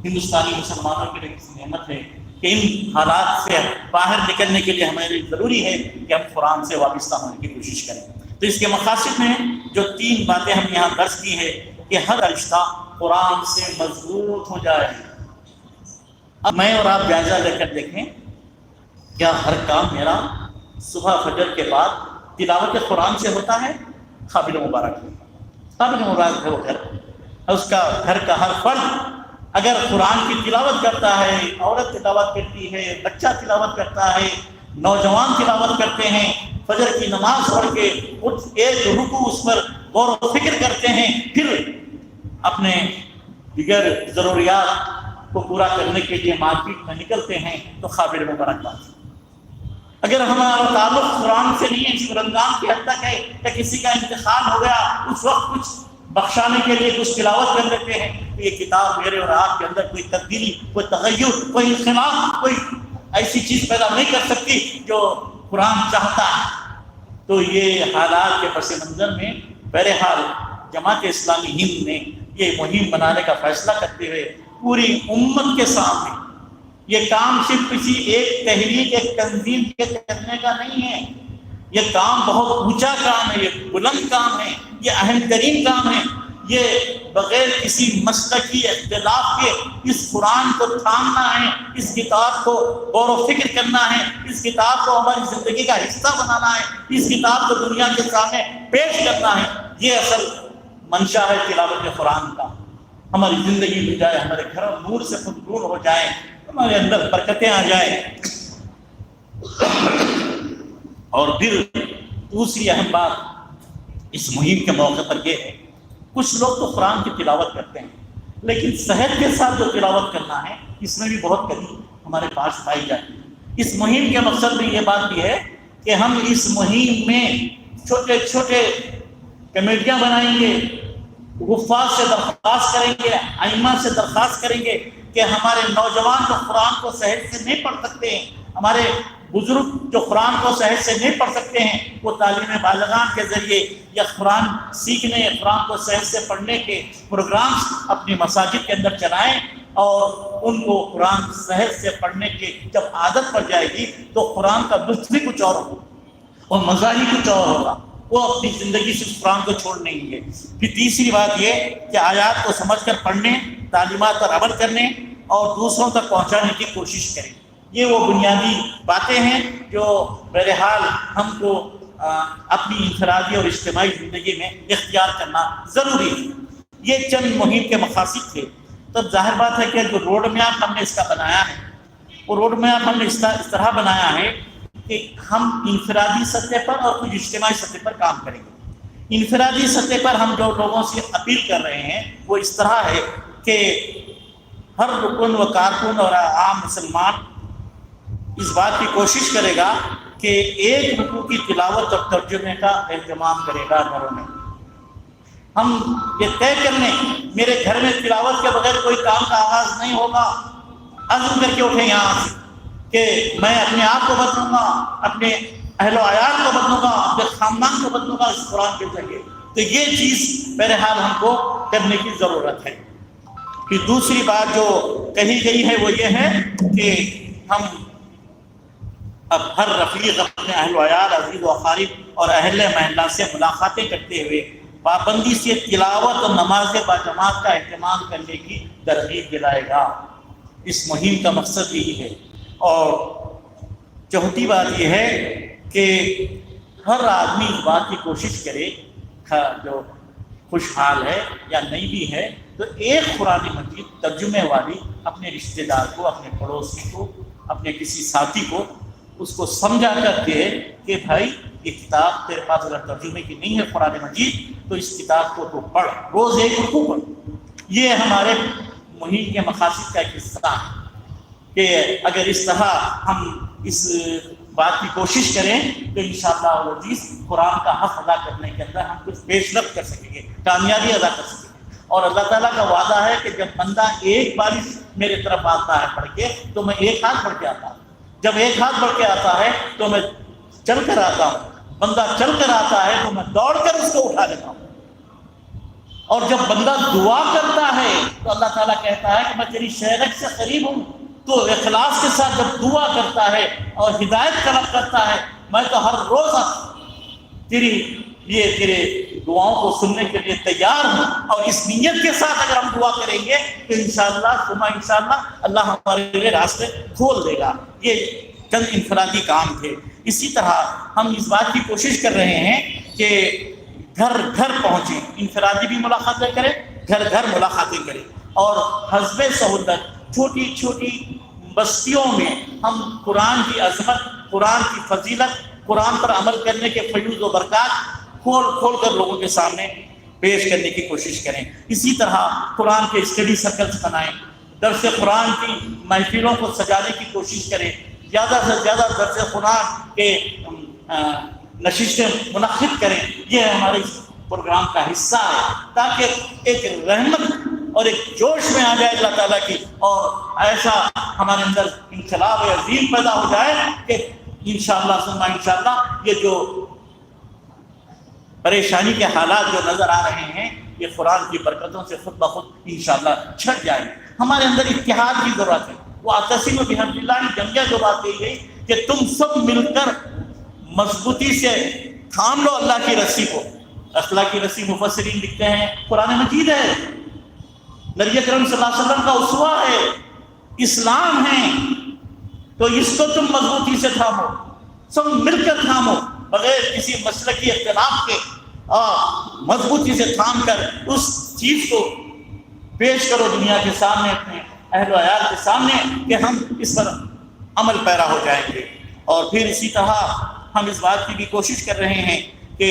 ہندوستانی مسلمانوں کے لیے ایک نعمت ہے کہ ان حالات سے باہر نکلنے کے لیے ہمیں ضروری ہے کہ ہم قرآن سے وابستہ ہونے کی کوشش کریں۔ تو اس کے مقاصد میں جو 3 باتیں ہم یہاں درج کی ہیں کہ ہر رشتہ قرآن سے مضبوط ہو جائے۔ اب میں اور آپ جائزہ لے کر دیکھیں، کیا ہر کام میرا صبح فجر کے بعد تلاوت قرآن سے ہوتا ہے؟ قابل مبارک ہے، قابل مبارک ہے وہ گھر، اس کا گھر کا ہر فرد اگر قرآن کی تلاوت کرتا ہے، عورت تلاوت کرتی ہے، بچہ تلاوت کرتا ہے، نوجوان تلاوت کرتے ہیں، فجر کی نماز پڑھ کے ایک رکوع اس پر غور و فکر کرتے ہیں، پھر اپنے دیگر ضروریات کو پورا کرنے کے لیے مارکیٹ میں نکلتے ہیں، تو قابل مبارک بات ہے۔ اگر ہمارا تعلق قرآن سے نہیں ہے، صرف رمضان کی حد تک ہے کہ کسی کا انتقال ہو گیا اس وقت کچھ بخشانے کے لیے کچھ تلاوت کر لیتے ہیں، تو یہ کتاب میرے اور آپ کے اندر کوئی تبدیلی، کوئی تغیر، کوئی انقلاب، کوئی ایسی چیز پیدا نہیں کر سکتی جو قرآن چاہتا ہے۔ تو یہ حالات کے پس منظر میں بہرحال جماعت اسلامی ہند نے یہ مہم بنانے کا فیصلہ کرتے ہوئے پوری امت کے سامنے، یہ کام صرف کسی ایک تحریک، ایک تنظیم کے کرنے کا نہیں ہے، یہ کام بہت اونچا کام ہے، یہ بلند کام ہے، یہ اہم ترین کام ہے۔ یہ بغیر کسی مسلکی اختلاف کے اس قرآن کو تھامنا ہے، اس کتاب کو غور و فکر کرنا ہے، اس کتاب کو ہماری زندگی کا حصہ بنانا ہے، اس کتاب کو دنیا کے سامنے پیش کرنا ہے۔ یہ اصل منشا ہے تلاوت قرآن کا۔ ہماری زندگی مل جائے، ہمارے گھر نور سے خود ہو جائیں، ہمارے اندر برکتیں آ جائیں۔ اور پھر دوسری اہم بات اس مہم کے موقع پر یہ ہے، کچھ لوگ تو قرآن کی تلاوت کرتے ہیں، لیکن صحت کے ساتھ جو تلاوت کرنا ہے اس میں بھی بہت کمی ہمارے پاس پائی جاتی ہے۔ اس مہم کے مقصد میں یہ بات بھی ہے کہ ہم اس مہم میں چھوٹے چھوٹے کمیٹیاں بنائیں گے، حفاظ سے درخواست کریں گے، ائمہ سے درخواست کریں گے کہ ہمارے نوجوان جو قرآن کو صحت سے نہیں پڑھ سکتے ہیں، ہمارے بزرگ جو قرآن کو صحت سے نہیں پڑھ سکتے ہیں، وہ تعلیم بالغان کے ذریعے یا قرآن سیکھنے، قرآن کو صحت سے پڑھنے کے پروگرامز اپنی مساجد کے اندر چلائیں، اور ان کو قرآن صحت سے پڑھنے کی جب عادت پڑ جائے گی تو قرآن کا لطف بھی کچھ اور ہوگا اور مزہ ہی کچھ اور ہوگا، وہ اپنی زندگی سے اس قرآن کو چھوڑ نہیں گے۔ پھر تیسری بات یہ کہ آیات کو سمجھ کر پڑھنے، تعلیمات پر عمل کرنے اور دوسروں تک پہنچانے کی کوشش کریں۔ یہ وہ بنیادی باتیں ہیں جو بہرحال ہم کو اپنی انفرادی اور اجتماعی زندگی میں اختیار کرنا ضروری ہے۔ یہ چند مہم کے مقاصد تھے۔ تب ظاہر بات ہے کہ جو روڈ میپ ہم نے اس کا بنایا ہے، وہ روڈ میپ ہم نے اس طرح بنایا ہے کہ ہم انفرادی سطح پر اور کچھ اجتماعی سطح پر کام کریں گے۔ انفرادی سطح پر ہم جو لوگوں سے اپیل کر رہے ہیں وہ اس طرح ہے کہ ہر رکن و کارکن اور عام مسلمان اس بات کی کوشش کرے گا کہ ایک رکوع کی تلاوت اور ترجمے کا اہتمام کرے گا گھروں میں۔ ہم یہ طے کر لیں میرے گھر میں تلاوت کے بغیر کوئی کام کا آغاز نہیں ہوگا، عزم کر کے اٹھیں یہاں سے کہ میں اپنے آپ کو بدلوں گا، اپنے اہل و عیال کو بدلوں گا، اپنے خاندان کو بدلوں گا اس قرآن کے ذریعے۔ تو یہ چیز بہرحال ہم کو کرنے کی ضرورت ہے۔ پھر دوسری بات جو کہی گئی ہے وہ یہ ہے کہ ہم اب ہر رفیق اپنے اہل و عیال، عزیز و اقارب اور اہل محلہ سے ملاقاتیں کرتے ہوئے پابندی سے تلاوت اور نماز باجماعت کا اہتمام کرنے کی ترغیب دلائے گا۔ اس مہم کا مقصد یہی ہے۔ اور چوتھی بات یہ ہے کہ ہر آدمی اس بات کی کوشش کرے، جو خوشحال ہے یا نہیں بھی ہے، تو ایک قرآن مجید ترجمے والی اپنے رشتہ دار کو، اپنے پڑوسی کو، اپنے کسی ساتھی کو اس کو سمجھا کر دے کہ بھائی یہ کتاب تیرے پاس اگر ترجمے کی نہیں ہے قرآن مجید تو اس کتاب کو تو پڑھ، روز ایک رکوع پڑھ۔ یہ ہمارے مہم کے مقاصد کا ایک حصہ ہے کہ اگر اس طرح ہم اس بات کی کوشش کریں تو انشاءاللہ العزیز قرآن کا حق ادا کرنے کے اندر ہم کچھ پیش رفت کر سکیں گے، کامیابی ادا کر سکیں گے۔ اور اللہ تعالیٰ کا وعدہ ہے کہ جب بندہ ایک بار میرے طرف آتا ہے پڑھ کے تو میں ایک ہاتھ بڑھ کے آتا ہوں، جب ایک ہاتھ بڑھ کے آتا ہے تو میں چل کر آتا ہوں، بندہ چل کر آتا ہے تو میں دوڑ کر اس کو اٹھا لیتا ہوں، اور جب بندہ دعا کرتا ہے تو اللہ تعالیٰ کہتا ہے کہ میں تیری شہرت سے قریب ہوں۔ تو اخلاص کے ساتھ جب دعا کرتا ہے اور ہدایت طلب کرتا ہے، میں تو ہر روز تیرے دعاؤں کو سننے کے لیے تیار ہوں، اور اس نیت کے ساتھ اگر ہم دعا کریں گے تو انشاءاللہ ثم انشاءاللہ اللہ ہمارے لیے راستے کھول دے گا۔ یہ چند انفرادی کام تھے۔ اسی طرح ہم اس بات کی کوشش کر رہے ہیں کہ گھر گھر پہنچیں، انفرادی بھی ملاقاتیں کریں، گھر گھر ملاقاتیں کریں، اور حسب سہولت چھوٹی چھوٹی بستیوں میں ہم قرآن کی عظمت، قرآن کی فضیلت، قرآن پر عمل کرنے کے فیوز و برکات کھول کر لوگوں کے سامنے پیش کرنے کی کوشش کریں۔ اسی طرح قرآن کے اسٹڈی سرکلز بنائیں، درس قرآن کی محفلوں کو سجانے کی کوشش کریں، زیادہ سے زیادہ درس قرآن کے نشستیں منعقد کریں۔ یہ ہمارے اس پروگرام کا حصہ ہے تاکہ ایک رحمت اور ایک جوش میں آ جائے اللہ تعالیٰ کی، اور ایسا ہمارے اندر انقلاب عظیم پیدا ہو جائے کہ انشاءاللہ ثم انشاءاللہ یہ جو پریشانی کے حالات جو نظر آ رہے ہیں یہ قرآن کی برکتوں سے خود بخود انشاءاللہ چھٹ جائیں۔ ہمارے اندر اتحاد کی ضرورت ہے۔ وہ واعتصموا بحبل اللہ کی جنگیہ جو بات کہی گئی کہ تم سب مل کر مضبوطی سے تھام لو اللہ کی رسی کو۔ اللہ کی رسی مفسرین لکھتے ہیں قرآن مجید ہے، نبی اکرم صلی اللہ علیہ وسلم کا اسوہ ہے، اسلام ہے، تو اس کو تم مضبوطی سے تھامو، سب مل کر تھامو، بغیر کسی مسلکی اختلاف کے، مضبوطی سے تھام کر اس چیز کو پیش کرو دنیا کے سامنے، اپنے اہل و عیال کے سامنے، کہ ہم اس پر عمل پیرا ہو جائیں گے۔ اور پھر اسی طرح ہم اس بات کی بھی کوشش کر رہے ہیں کہ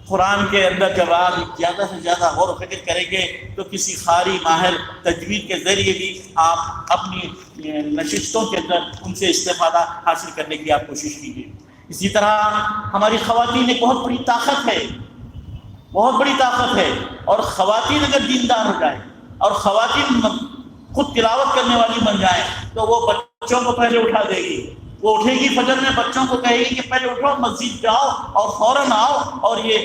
قرآن کے اندر جب آپ زیادہ سے زیادہ غور و فکر کریں گے تو کسی قاری ماہر تجوید کے ذریعے بھی آپ اپنی نشستوں کے اندر ان سے استفادہ حاصل کرنے کی آپ کوشش کیجیے۔ اسی طرح ہماری خواتین ایک بہت بڑی طاقت ہے، بہت بڑی طاقت ہے، اور خواتین اگر دیندار ہو جائیں اور خواتین خود تلاوت کرنے والی بن جائیں تو وہ بچوں کو پہلے اٹھا دے گی، وہ اٹھے گی فجر میں بچوں کو کہے گی کہ پہلے اٹھو مسجد جاؤ اور فوراً آؤ، اور یہ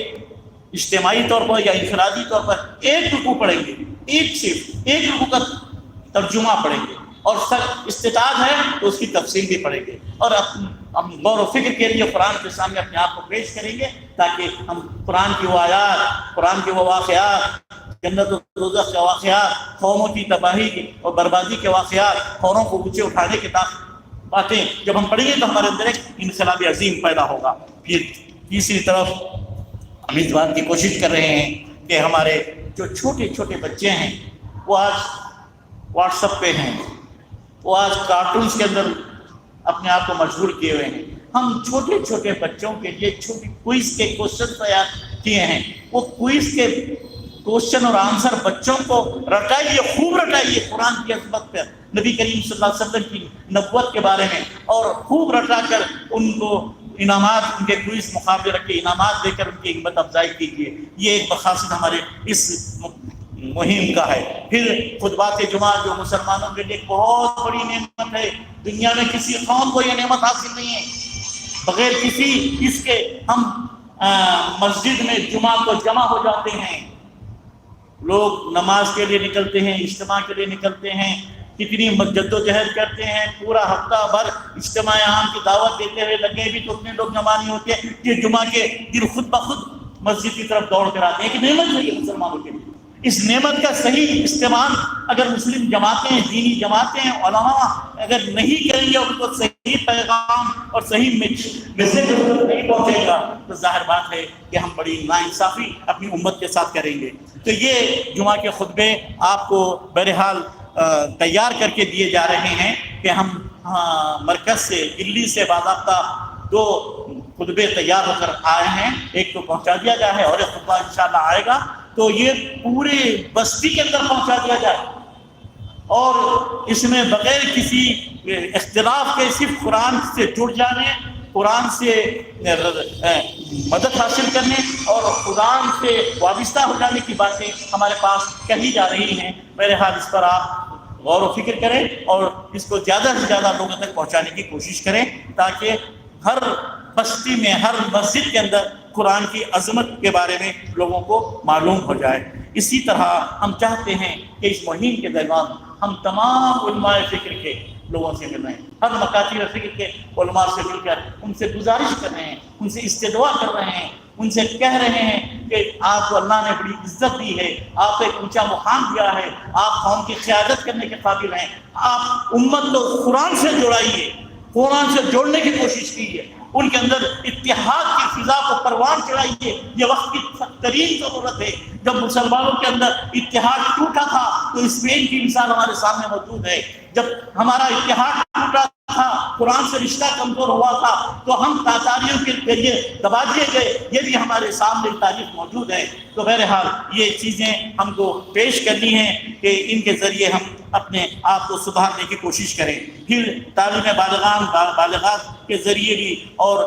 اجتماعی طور پر یا انفرادی طور پر ایک رکوع پڑھیں گے، ایک رکوع کا ترجمہ پڑھیں گے، اور استطاعت ہے تو اس کی تفصیل بھی پڑھیں گے، اور ہم غور و فکر کے لیے قرآن کے سامنے اپنے آپ کو پیش کریں گے تاکہ ہم قرآن کی وہ آیات، قرآن کے وہ واقعات، جنت و دوزخ کے واقعات، قوموں کی تباہی اور بربادی کے واقعات، قوموں کو اونچے اٹھانے کے باتیں جب ہم پڑھیں گے تو ہمارے اندر ایک انقلاب عظیم پیدا ہوگا۔ پھر تیسری طرف ہم اس بات کی کوشش کر رہے ہیں کہ ہمارے جو چھوٹے چھوٹے بچے ہیں وہ آج واٹس ایپ پہ ہیں، وہ آج کارٹونز کے اندر اپنے آپ کو مشغول کیے ہوئے ہیں۔ ہم چھوٹے چھوٹے بچوں کے لیے چھوٹی کوئز کے کوشچن تیار کیے ہیں، وہ کوئز کے کوشچن اور آنسر بچوں کو رٹائیے، خوب رٹائیے قرآن کی عظمت پر، نبی کریم صلی اللہ علیہ وسلم کی نبوت کے بارے میں، اور خوب رٹا کر ان کو انعامات، ان کے کوئز مقابلے رکھ کے انعامات دے کر ان کی ہمت افزائی کیجیے۔ یہ ایک مقاصد ہمارے اس مہم کا ہے۔ پھر خطبات جمعہ جو مسلمانوں کے لیے بہت بڑی نعمت ہے، دنیا میں کسی قوم کو یہ نعمت حاصل نہیں ہے، بغیر کسی اس کے ہم مسجد میں جمعہ کو جمع ہو جاتے ہیں، لوگ نماز کے لیے نکلتے ہیں، اجتماع کے لیے نکلتے ہیں، کتنی جد و جہد کرتے ہیں، پورا ہفتہ بھر اجتماع عام کی دعوت دیتے ہوئے لگے بھی تو اتنے لوگ جمع نہیں ہوتے کہ جمعہ کے دن خود بخود مسجد کی طرف دوڑ کر آتے ہیں۔ ایک نعمت ہے یہ مسلمانوں کے لیے، اس نعمت کا صحیح استعمال اگر مسلم جماعتیں، دینی جماعتیں، علماء اگر نہیں کریں گے، ان کو صحیح پیغام اور صحیح میسج نہیں پہنچے گا تو ظاہر بات ہے کہ ہم بڑی ناانصافی اپنی امت کے ساتھ کریں گے۔ تو یہ جمعہ کے خطبے آپ کو بہرحال تیار کر کے دیے جا رہے ہیں کہ ہم مرکز سے، دلی سے باضابطہ 2 خطبے تیار ہو کر آئے ہیں، ایک تو پہنچا دیا گیا ہے اور ایک خطبہ انشاءاللہ آئے گا تو یہ پورے بستی کے اندر پہنچا دیا جائے، اور اس میں بغیر کسی اختلاف کے صرف قرآن سے جڑ جانے، قرآن سے مدد حاصل کرنے اور قرآن سے وابستہ ہو جانے کی باتیں ہمارے پاس کہی جا رہی ہیں۔ بہرحال اس پر آپ غور و فکر کریں اور اس کو زیادہ سے زیادہ لوگوں تک پہنچانے کی کوشش کریں تاکہ ہر بستی میں، ہر مسجد کے اندر قرآن کی عظمت کے بارے میں لوگوں کو معلوم ہو جائے۔ اسی طرح ہم چاہتے ہیں کہ اس مہم کے دوران ہم تمام علماء فکر کے لوگوں سے مل رہے ہیں، ہر مکاتب فکر کے علماء سے مل کر ان سے گزارش کر رہے ہیں، ان سے استدعا کر رہے ہیں، ان سے کہہ رہے ہیں کہ آپ کو اللہ نے بڑی عزت دی ہے، آپ کو ایک اونچا مقام دیا ہے، آپ قوم کی قیادت کرنے کے قابل ہیں، آپ امت کو قرآن سے جوڑائیے، قرآن سے جوڑنے کی کوشش کیجیے، ان کے اندر اتحاد کی فضا کو پروان چڑھائیے۔ یہ وقت کی ترین ضرورت ہے۔ جب مسلمانوں کے اندر اتحاد ٹوٹا تھا تو اسپین کی مثال ہمارے سامنے موجود ہے، جب ہمارا اتحاد ٹوٹا تھا، قرآن سے رشتہ کمزور ہوا تھا تو ہم تاتاریوں کے ذریعے دبا دیے گئے، یہ بھی ہمارے سامنے تاریخ موجود ہے۔ تو بہرحال یہ چیزیں ہم کو پیش کرنی ہیں کہ ان کے ذریعے ہم اپنے آپ کو سدھارنے کی کوشش کریں۔ پھر تعلیم بالغات کے ذریعے بھی اور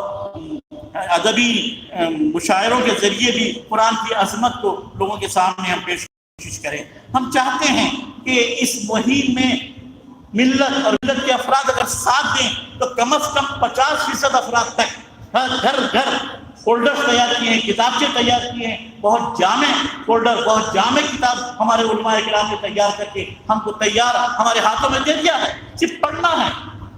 ادبی مشاعروں کے ذریعے بھی قرآن کی عظمت کو لوگوں کے سامنے ہم کوشش کریں۔ ہم چاہتے ہیں کہ اس مہم میں ملت اور ملت کے افراد اگر ساتھ دیں تو کم از کم 50% افراد تک گھر گھر فولڈر تیار کیے ہیں، کتابچے تیار کیے ہیں، بہت جامع فولڈر، بہت جامع کتاب ہمارے علماء کرام نے تیار کر کے ہم کو تیار ہمارے ہاتھوں میں دے دیا ہے۔ صرف پڑھنا ہے،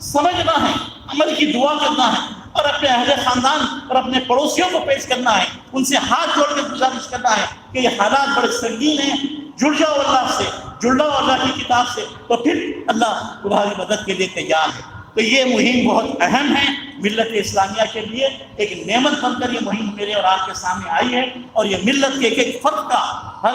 سمجھنا ہے، عمل کی دعا کرنا ہے اور اپنے اہل خاندان اور اپنے پڑوسیوں کو پیش کرنا ہے، ان سے ہاتھ جوڑ کے گزارش کرنا ہے کہ یہ حالات بڑے سنگین ہیں، جڑ جاؤ اللہ سے، جڑ جاؤ اللہ کی کتاب سے، تو پھر اللہ تمہاری مدد کے لیے تیار ہے۔ تو یہ مہم بہت اہم ہے ملت اسلامیہ کے لیے، ایک نعمت بن کر یہ مہم میرے اور آپ کے سامنے آئی ہے، اور یہ ملت کے ایک فرد کا، ہر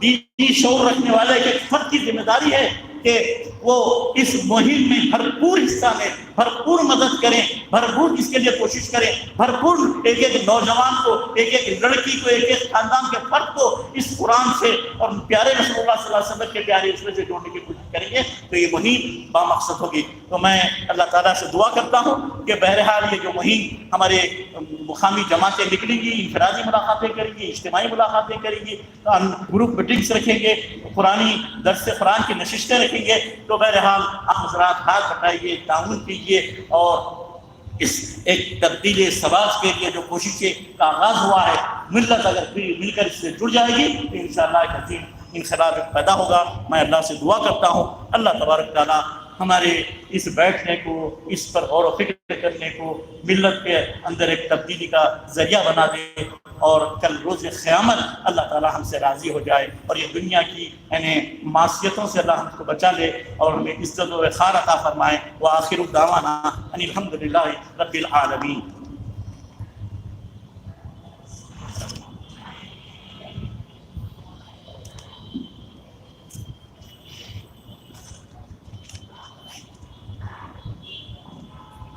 دینی شعور رکھنے والے ایک فرد کی ذمہ داری ہے کہ وہ اس مہم میں بھرپور حصہ لیں، بھرپور مدد کریں، بھرپور اس کے لیے کوشش کریں، بھرپور ایک ایک نوجوان کو، ایک ایک لڑکی کو، ایک ایک خاندان کے فرد کو اس قرآن سے اور پیارے رسول اللہ صلی اللہ علیہ وسلم کے پیارے اسمے سے جوڑنے کی کوشش کریں گے تو یہ مہم بامقصد ہوگی۔ تو میں اللہ تعالیٰ سے دعا کرتا ہوں کہ بہرحال یہ جو مہم ہمارے مقامی جماعتیں نکلیں گی، انفرادی ملاقاتیں کریں گی، اجتماعی ملاقاتیں کریں گی، گروپ میٹنگس رکھیں گے، قرآنی درس قرآن کی نشستیں رکھیں گے، تو بہرحال آپ حضرات ہاتھ بٹائیے، تعاون کیجیے اور اس ایک تبدیل سماج کے لیے جو کوششیں کا آغاز ہوا ہے، ملت اگر مل کر اس سے جڑ جائے گی تو انشاءاللہ ایک عظیم انقلاب پیدا ہوگا۔ میں اللہ سے دعا کرتا ہوں اللہ تبارک تعالیٰ ہمارے اس بیٹھنے کو، اس پر غور و فکر کرنے کو ملت کے اندر ایک تبدیلی کا ذریعہ بنا دے، اور کل روز قیامت اللہ تعالیٰ ہم سے راضی ہو جائے اور یہ دنیا کی یعنی معصیتوں سے اللہ ہم کو بچا لے اور ہمیں عزت و وقار عطا فرمائے۔ وآخر دعوانا ان الحمدللہ رب العالمین۔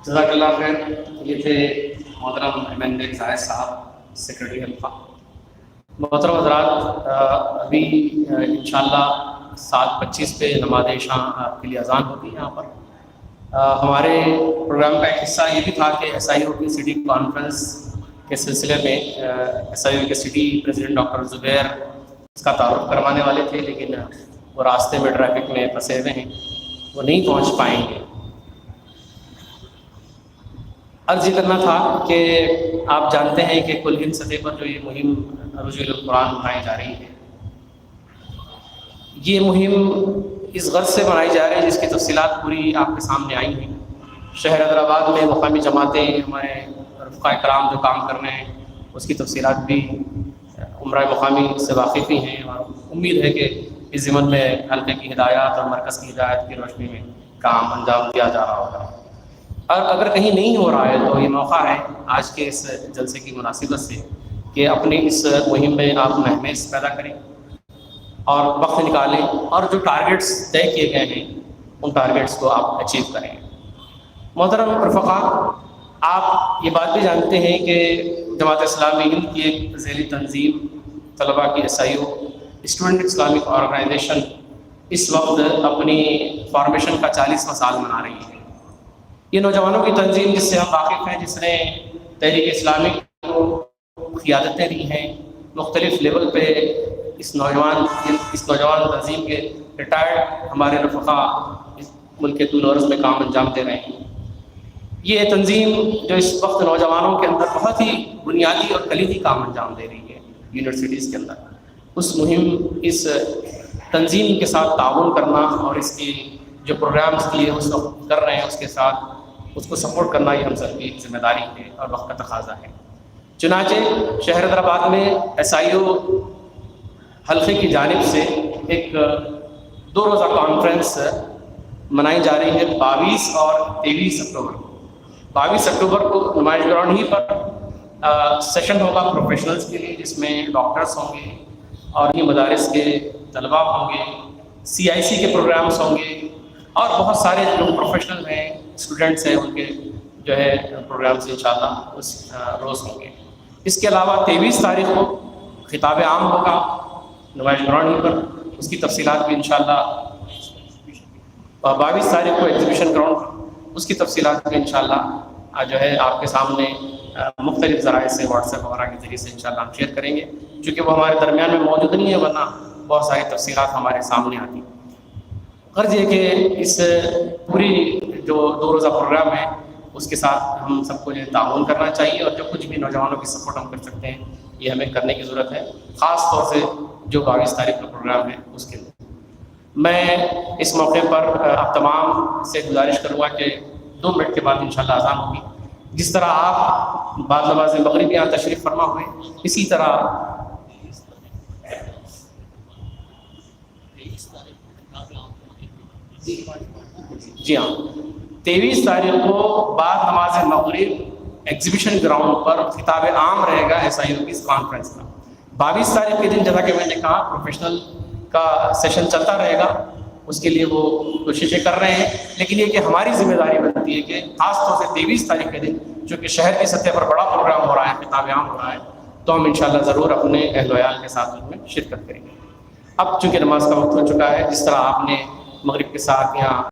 جزاک اللہ خیر۔ یہ تھے محترم MN زاہد صاحب، سیکرٹری حلقہ۔ محترم حضرات، ابھی انشاءاللہ 7:25 پہ نماز عشاء کے لیے اذان ہوتی ہے یہاں پر۔ ہمارے پروگرام کا ایک حصہ یہ بھی تھا کہ SIO کی سٹی کانفرنس کے سلسلے میں SIO کے سٹی پریزیڈنٹ ڈاکٹر زبیر اس کا تعارف کروانے والے تھے، لیکن وہ راستے میں ٹریفک میں پھنسے ہوئے ہیں، وہ نہیں پہنچ پائیں گے۔ عرض یہ کرنا تھا کہ آپ جانتے ہیں کہ کل ہند سطح پر جو یہ مہم رجوع القرآن بنائی جا رہی ہے، یہ مہم اس غرض سے بنائی جا رہی ہے جس کی تفصیلات پوری آپ کے سامنے آئی ہیں۔ شہر حیدرآباد میں مقامی جماعتیں، ہمارے رفقاء کرام جو کام کر رہے ہیں، اس کی تفصیلات بھی عمرہ مقامی سے واقف ہی ہیں، اور امید ہے کہ اس ضمن میں حلقے کی ہدایات اور مرکز کی ہدایت کی روشنی میں کام انجام دیا جا رہا ہوگا۔ اور اگر کہیں نہیں ہو رہا ہے تو یہ موقع ہے آج کے اس جلسے کی مناسبت سے کہ اپنی اس مہم میں آپ مہمیز پیدا کریں اور وقت نکالیں، اور جو ٹارگیٹس طے کیے گئے ہیں ان ٹارگیٹس کو آپ اچیو کریں۔ محترم رفقا، آپ یہ بات بھی جانتے ہیں کہ جماعت اسلامی ہند کی ایک ذیلی تنظیم طلباء کی SIO اسٹوڈنٹ اسلامک آرگنائزیشن اس وقت اپنی فارمیشن کا 40واں سال منا رہی ہے۔ یہ نوجوانوں کی تنظیم جس سے ہم واقف ہیں، جس نے تحریک اسلامی کو قیادتیں دی ہیں، مختلف لیول پہ اس نوجوان تنظیم کے ریٹائرڈ ہمارے رفقا اس ملک کے طول عرض میں کام انجام دے رہے ہیں۔ یہ تنظیم جو اس وقت نوجوانوں کے اندر بہت ہی بنیادی اور کلیدی کام انجام دے رہی ہے یونیورسٹیز کے اندر، اس تنظیم کے ساتھ تعاون کرنا اور اس کی جو پروگرامز کی اس وقت کر رہے ہیں اس کے ساتھ اس کو سپورٹ کرنا، یہ ہم سب کی ذمہ داری ہے اور وقت کا تقاضا ہے۔ چنانچہ شہر حیدرآباد میں SIO حلقے کی جانب سے ایک 2 روزہ کانفرنس منائی جا رہی ہے 22 اور 23 اکتوبر کو۔ 22 اکتوبر کو نمائش گراؤنڈ ہی پر سیشن ہوگا پروفیشنلز کے لیے، جس میں ڈاکٹرز ہوں گے اور یہ مدارس کے طلباء ہوں گے، CIC کے پروگرامز ہوں گے، اور بہت سارے جو پروفیشنل ہیں، اسٹوڈنٹس ہیں، ان کے جو ہے پروگرامز انشاءاللہ اس روز ہوں گے۔ اس کے علاوہ 23 تاریخ کو خطاب عام ہوگا نمائش گراؤنڈ پر، اس کی تفصیلات بھی انشاءاللہ 22 تاریخ کو ایگزیبیشن گراؤنڈ، اس کی تفصیلات بھی انشاءاللہ جو ہے آپ کے سامنے مختلف ذرائع سے واٹس ایپ وغیرہ کے ذریعے سے انشاءاللہ ہم شیئر کریں گے، چونکہ وہ ہمارے درمیان میں موجود نہیں ہے، ورنہ بہت ساری تفصیلات ہمارے سامنے آتی۔ غرض یہ کہ اس پوری جو 2 روزہ پروگرام ہے اس کے ساتھ ہم سب کو جو تعاون کرنا چاہیے، اور جو کچھ بھی نوجوانوں کی سپورٹ ہم کر سکتے ہیں یہ ہمیں کرنے کی ضرورت ہے، خاص طور سے جو 22 تاریخ کا پروگرام ہے اس کے لیے۔ میں اس موقع پر آپ تمام سے گزارش کروں گا کہ 2 منٹ کے بعد انشاءاللہ اذان ہوگی۔ جس طرح آپ بعد نماز مغرب یہاں تشریف فرما ہوئے، اسی طرح جی ہاں 23 تاریخ کو بعد نماز مغرب ایگزیبیشن گراؤنڈ پر خطاب عام رہے گا SIO کی اس کانفرنس کا۔ 22 تاریخ کے دن جیسا کہ میں نے کہا پروفیشنل کا سیشن چلتا رہے گا، اس کے لیے وہ کوششیں کر رہے ہیں، لیکن یہ کہ ہماری ذمہ داری بنتی ہے کہ خاص طور سے 23 تاریخ کے دن چونکہ شہر کی سطح پر بڑا پروگرام ہو رہا ہے، خطاب عام ہو رہا ہے، تو ہم انشاءاللہ ضرور اپنے اہل ویال کے ساتھ اس میں شرکت کریں گے۔ اب چونکہ نماز کا وقت ہو چکا ہے، جس طرح آپ نے مغرب کے ساتھ یہاں